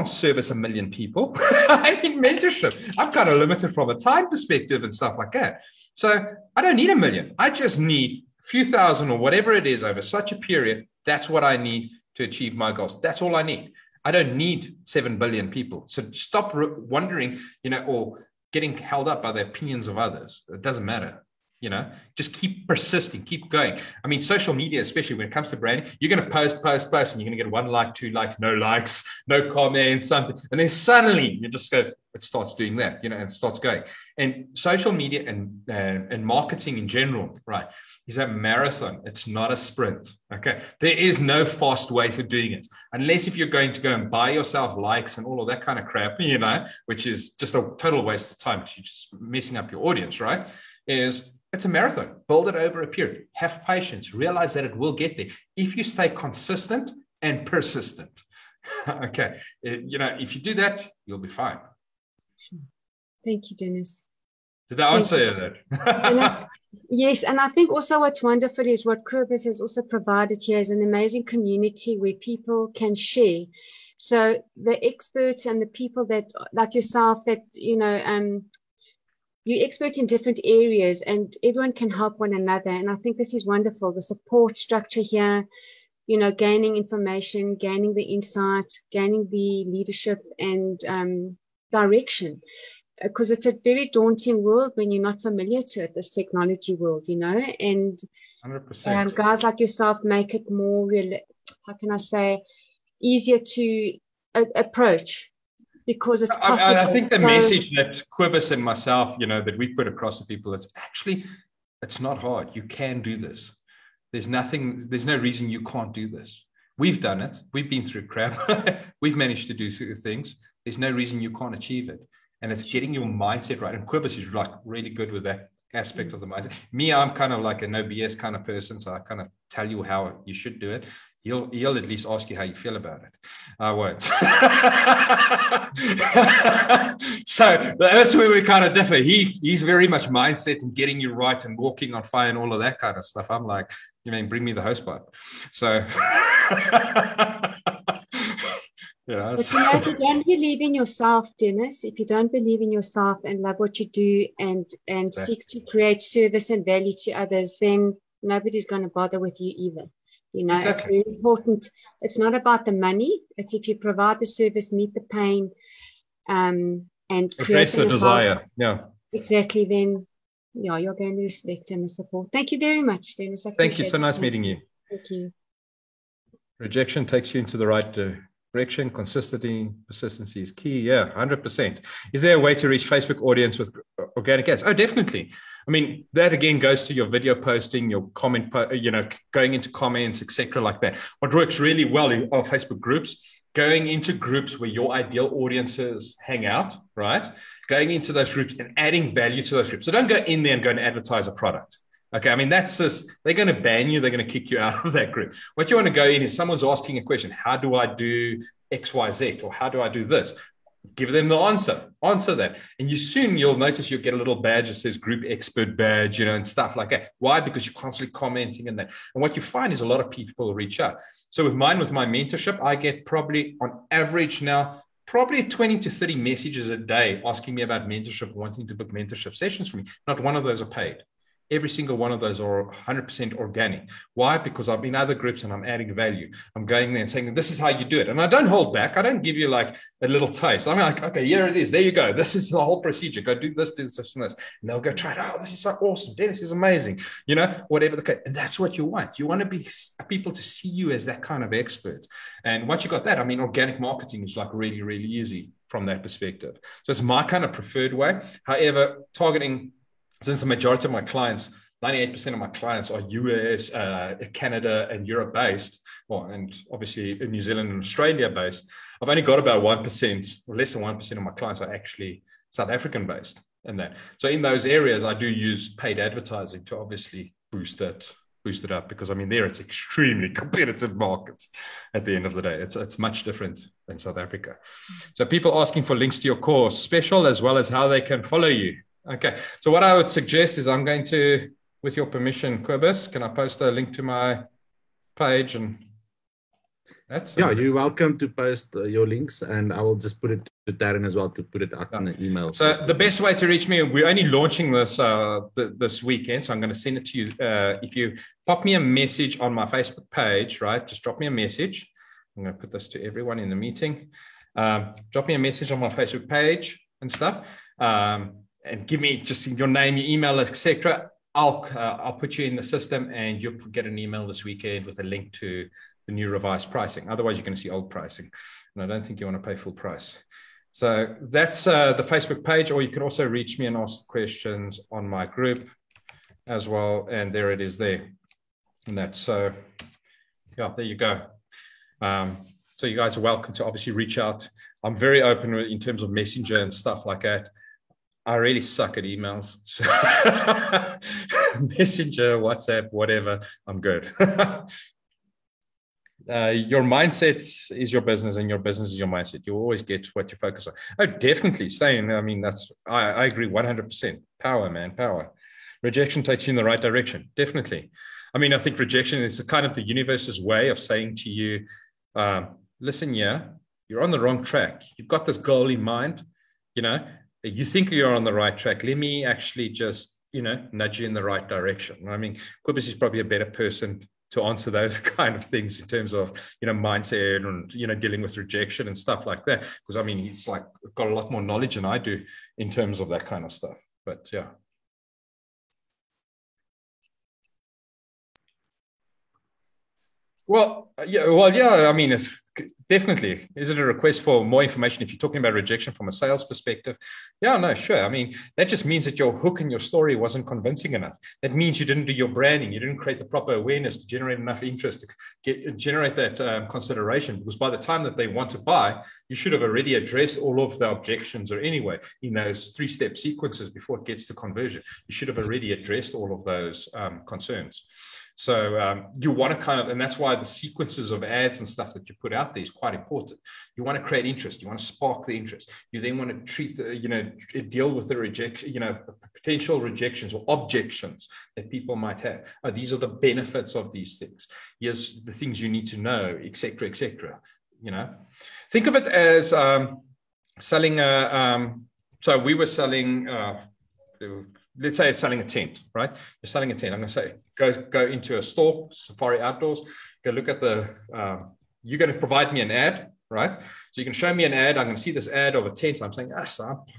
service 1 million people. I'm in mentorship. I'm kind of limited from a time perspective and stuff like that. So I don't need 1 million. I just need a few thousand or whatever it is over such a period. That's what I need to achieve my goals. That's all I need. I don't need 7 billion people. So stop wondering, or getting held up by the opinions of others. It doesn't matter. Just keep persisting, keep going. I mean, social media, especially when it comes to branding, you're going to post, and you're going to get 1 like, 2 likes, no comments, something. And then suddenly you just go, it starts doing that, and it starts going. And social media and marketing in general, right, is a marathon. It's not a sprint. Okay. There is no fast way to doing it. Unless if you're going to go and buy yourself likes and all of that kind of crap, which is just a total waste of time because you're just messing up your audience, right? It's a marathon. Build it over a period. Have patience. Realize that it will get there if you stay consistent and persistent. Okay. If you do that, you'll be fine. Thank you, Dennis. Did I answer that? Yes. And I think also what's wonderful is what Querbus has also provided here is an amazing community where people can share. So the experts and the people that, like yourself, that, you're expert in different areas and everyone can help one another. And I think this is wonderful. The support structure here, gaining information, gaining the insight, gaining the leadership and direction. Because it's a very daunting world when you're not familiar to it, this technology world, and 100%. Guys like yourself make it more real, easier to approach. Because it's possible. I think the message that Querbus and myself, that we put across to people, it's not hard. You can do this. There's no reason you can't do this. We've done it. We've been through crap. We've managed to do things. There's no reason you can't achieve it. And it's getting your mindset right. And Querbus is like really good with that aspect of the mindset. Me, I'm kind of like a no BS kind of person. So I kind of tell you how you should do it. He'll at least ask you how you feel about it. I won't. So that's where we kind of differ. He's very much mindset and getting you right and walking on fire and all of that kind of stuff. I'm like, bring me the hosepipe. So, But if you don't believe in yourself, Dennis, if you don't believe in yourself and love what you do and seek to create service and value to others, then nobody's going to bother with you either. Exactly. It's very important. It's not about the money. It's if you provide the service, meet the pain, and create the desire. Yeah. Exactly. Then, you're going to respect and the support. Thank you very much, Dennis. Thank you. So nice meeting you. Thank you. Rejection takes you into the right direction. Consistency, persistency is key. Yeah, 100%. Is there a way to reach Facebook audience with organic ads? Oh, definitely. I mean, that again goes to your video posting, your comment, going into comments, etc., like that. What works really well are Facebook groups, going into groups where your ideal audiences hang out, right? Going into those groups and adding value to those groups. So don't go in there and go and advertise a product. Okay, I mean, that's just, they're going to ban you. They're going to kick you out of that group. What you want to go in is someone's asking a question. How do I do X, Y, Z? Or how do I do this? Give them the answer that. And you'll notice you'll get a little badge that says group expert badge, and stuff like that. Why? Because you're constantly commenting and that. And what you find is a lot of people reach out. So with my mentorship, I get probably on average now, probably 20 to 30 messages a day asking me about mentorship, wanting to book mentorship sessions for me. Not one of those are paid. Every single one of those are 100% organic. Why? Because I'm in other groups and I'm adding value. I'm going there and saying, this is how you do it. And I don't hold back. I don't give you like a little taste. I'm like, okay, here it is. There you go. This is the whole procedure. Go do this, and this. And they'll go try it. Oh, this is so awesome. Dennis is amazing. You know, whatever the case. And that's what you want. You want to be people to see you as that kind of expert. And once you got that, I mean, organic marketing is like really, really easy from that perspective. So it's my kind of preferred way. However, targeting, since the majority of my clients, 98% of my clients are US, Canada, and Europe based, well, and obviously in New Zealand and Australia based, I've only got about 1%, or less than 1% of my clients are actually South African based in that. So in those areas, I do use paid advertising to obviously boost it up, because I mean, there it's extremely competitive markets at the end of the day. It's much different than South Africa. So people asking for links to your course special, as well as how they can follow you. Okay, so what I would suggest is I'm going to, with your permission, Cobus, can I post a link to my page and that? Yeah, you're welcome to post your links, and I will just put it to Darren as well to put it out in the email. So the best way to reach me, we're only launching this this weekend, so I'm going to send it to you. If you pop me a message on my Facebook page, right, just drop me a message. I'm going to put this to everyone in the meeting. Drop me a message on my Facebook page and stuff. And give me just your name, your email, etc. I'll put you in the system, and you'll get an email this weekend with a link to the new revised pricing. Otherwise, you're going to see old pricing, and I don't think you want to pay full price. So that's the Facebook page, or you can also reach me and ask questions on my group as well. And there it is there, and that. So yeah, there you go. So you guys are welcome to obviously reach out. I'm very open in terms of Messenger and stuff like that. I really suck at emails. So Messenger, WhatsApp, whatever, I'm good. Your mindset is your business, and your business is your mindset. You always get what you focus on. Oh, definitely. Saying, I mean, I agree 100%. Power, man, power. Rejection takes you in the right direction. Definitely. I mean, I think rejection is kind of the universe's way of saying to you, listen, yeah, you're on the wrong track. You've got this goal in mind, you know, you think you're on the right track. Let me actually just, you know, nudge you in the right direction. I mean, Cobus is probably a better person to answer those kind of things in terms of, you know, mindset and, you know, dealing with rejection and stuff like that. Because I mean, he's like got a lot more knowledge than I do in terms of that kind of stuff. But yeah. Well, yeah. I mean, it's definitely. Is it a request for more information? If you're talking about rejection from a sales perspective, yeah, no, sure. I mean, that just means that your hook and your story wasn't convincing enough. That means you didn't do your branding. You didn't create the proper awareness to generate enough interest to generate that consideration. Because by the time that they want to buy, you should have already addressed all of the objections, or anyway, in those 3-step sequences before it gets to conversion. You should have already addressed all of those concerns. So you want to kind of, and that's why the sequences of ads and stuff that you put out there is quite important. You want to create interest. You want to spark the interest. You then want to treat the, you know, deal with the rejection, you know, potential rejections or objections that people might have. Oh, these are the benefits of these things. Here's the things you need to know, et cetera, you know. Think of it as selling so we were selling, let's say it's selling a tent, right? You're selling a tent. I'm going to say, go into a store, Safari Outdoors, go look at the, you're going to provide me an ad, right? So you can show me an ad. I'm going to see this ad of a tent. I'm saying,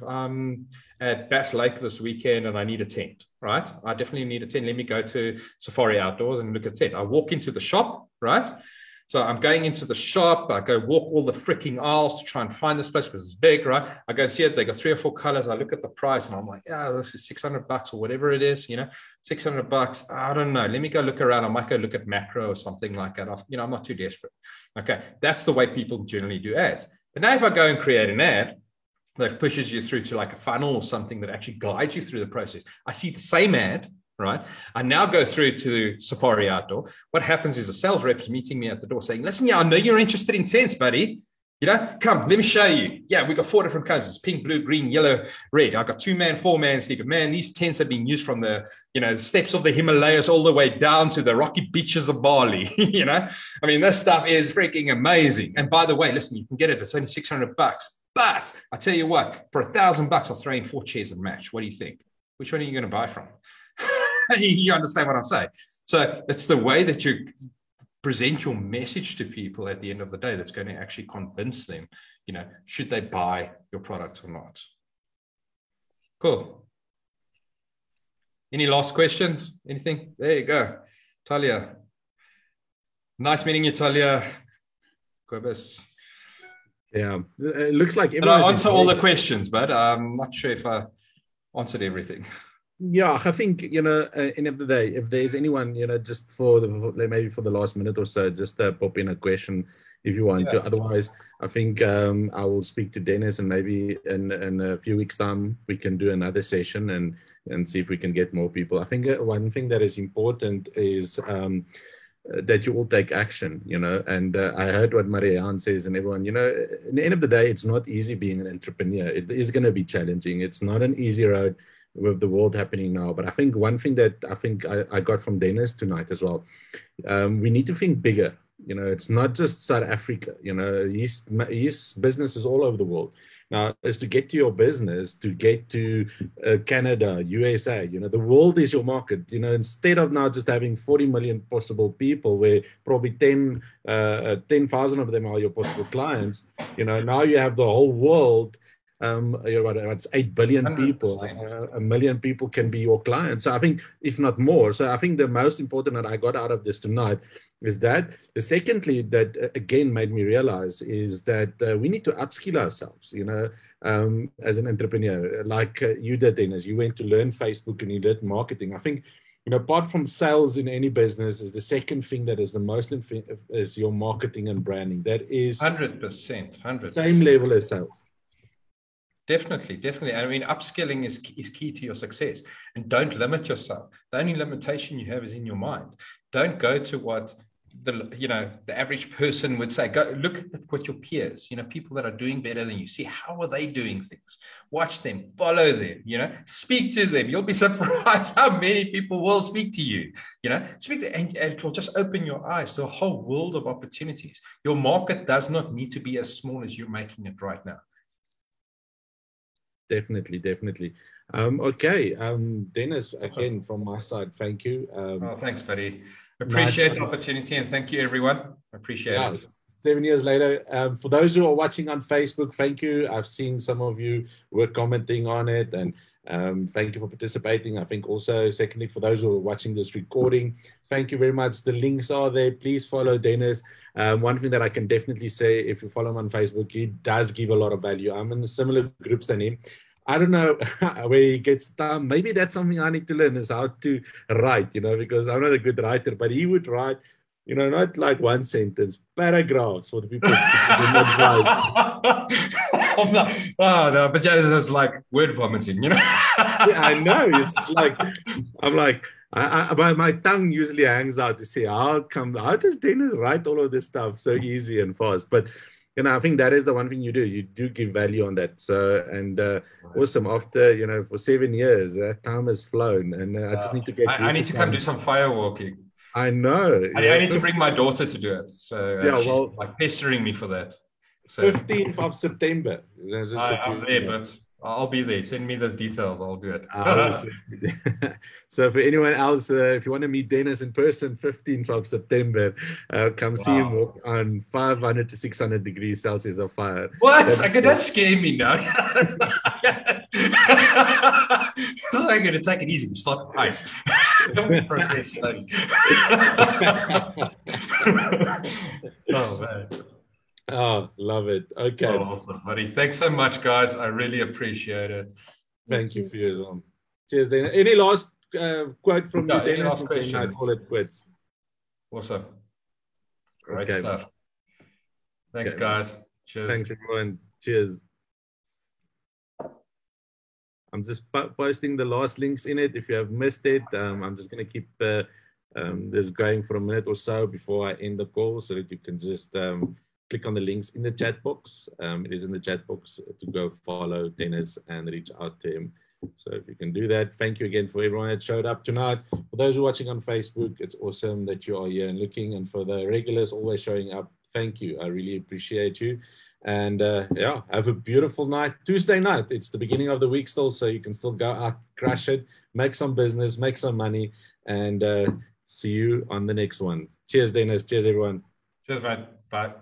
I'm at Bass Lake this weekend and I need a tent, right? I definitely need a tent. Let me go to Safari Outdoors and look at tent. I walk into the shop, right? So I'm going into the shop. I go walk all the freaking aisles to try and find this place because it's big, right? I go and see it. They got 3 or 4 colors. I look at the price and I'm like, yeah, this is $600 or whatever it is, you know, $600. I don't know. Let me go look around. I might go look at Macro or something like that. You know, I'm not too desperate. Okay. That's the way people generally do ads. But now if I go and create an ad that pushes you through to like a funnel or something that actually guides you through the process, I see the same ad, right? I now go through to Safari Outdoor. What happens is a sales rep's meeting me at the door saying, listen, yeah, I know you're interested in tents, buddy. You know, come, let me show you. Yeah, we got 4 different colors: pink, blue, green, yellow, red. I got 2-man, 4-man sleeper. Man, these tents have been used from the, you know, steps of the Himalayas all the way down to the rocky beaches of Bali. You know, I mean, this stuff is freaking amazing. And by the way, listen, you can get it. It's only $600. But I tell you what, for $1,000, I'll throw in 4 chairs and match. What do you think? Which one are you going to buy from? You understand what I'm saying? So it's the way that you present your message to people at the end of the day that's going to actually convince them, should they buy your product or not. Cool. Any last questions? Anything? There you go. Talia. Nice meeting you, Talia. Kobus. Yeah, it looks like Did I answer all the questions, but I'm not sure if I answered everything. Yeah, I think, end of the day, if there's anyone, just maybe for the last minute or so, just pop in a question if you want to. Otherwise, I think I will speak to Dennis, and maybe in a few weeks' time, we can do another session and see if we can get more people. I think one thing that is important is that you all take action, and I heard what Marianne says, and everyone, in the end of the day, it's not easy being an entrepreneur. It is going to be challenging. It's not an easy road with the world happening now. But I think one thing that I got from Dennis tonight as well, we need to think bigger. It's not just South Africa. His business is all over the world. Now, is to get to your business, to get to Canada, USA, the world is your market. Instead of now just having 40 million possible people, where probably 10,000 of them are your possible clients, now you have the whole world. It's 8 billion people. 1 million people can be your clients. So I think, if not more. So I think the most important that I got out of this tonight is that. Secondly, that again made me realize is that we need to upskill ourselves, as an entrepreneur, like you did, Dennis. You went to learn Facebook and you did marketing. I think, apart from sales in any business, is the second thing that is the most is your marketing and branding. That is 100%. Same level as sales. Definitely. I mean, upskilling is key to your success. And don't limit yourself. The only limitation you have is in your mind. Don't go to what the average person would say. Go look at what your peers, people that are doing better than you. See, how are they doing things? Watch them, follow them, speak to them. You'll be surprised how many people will speak to you, speak to, and it will just open your eyes to a whole world of opportunities. Your market does not need to be as small as you're making it right now. Definitely. Okay. Dennis, again, from my side, thank you. Thanks, buddy. Appreciate the opportunity, and thank you, everyone. Appreciate it. 7 years later. For those who are watching on Facebook, thank you. I've seen some of you were commenting on it, and thank you for participating. I think also, secondly, for those who are watching this recording, thank you very much. The links are there. Please follow Dennis. One thing that I can definitely say, if you follow him on Facebook, he does give a lot of value. I'm in similar groups than him. I don't know where he gets time. Maybe that's something I need to learn, is how to write, because I'm not a good writer, but he would write, not like one sentence, paragraphs for the people. No, but it's like word vomiting, Yeah, I know. It's like, I'm like, my tongue usually hangs out to say, how does Dennis write all of this stuff so easy and fast? But I think that is the one thing you do. You do give value on that. So, and awesome. After, for 7 years, that time has flown, and I just need to get. I need to come do some firewalking. I know. I need to bring my daughter to do it. So she's like pestering me for that. So, 15th of September. I'm there, but I'll be there. Send me those details. I'll do it. So for anyone else, if you want to meet Dennis in person, 15th of September, come see him walk on 500 to 600 degrees Celsius of fire. What? Don't scare me now. I'm going to take it easy. We start with ice. Progress slowly. Oh, man. Oh, love it. Okay. Oh, awesome, buddy. Thanks so much, guys. I really appreciate it. Thank you for your time. Cheers, Dana. Any last quote from you, Dana? Last question. I call it quits. Awesome. Great stuff. Thanks, guys. Cheers. Thanks, everyone. Cheers. I'm just posting the last links in it. If you have missed it, I'm just going to keep this going for a minute or so before I end the call, so that you can just click on the links in the chat box. It is in the chat box to go follow Dennis and reach out to him. So if you can do that, thank you again for everyone that showed up tonight. For those who are watching on Facebook, it's awesome that you are here and looking. And for the regulars always showing up, thank you. I really appreciate you. And have a beautiful night. Tuesday night, it's the beginning of the week still, so you can still go out, crash it. make some business, make some money, and see you on the next one. Cheers, Dennis. Cheers, everyone. Cheers, mate. Bye.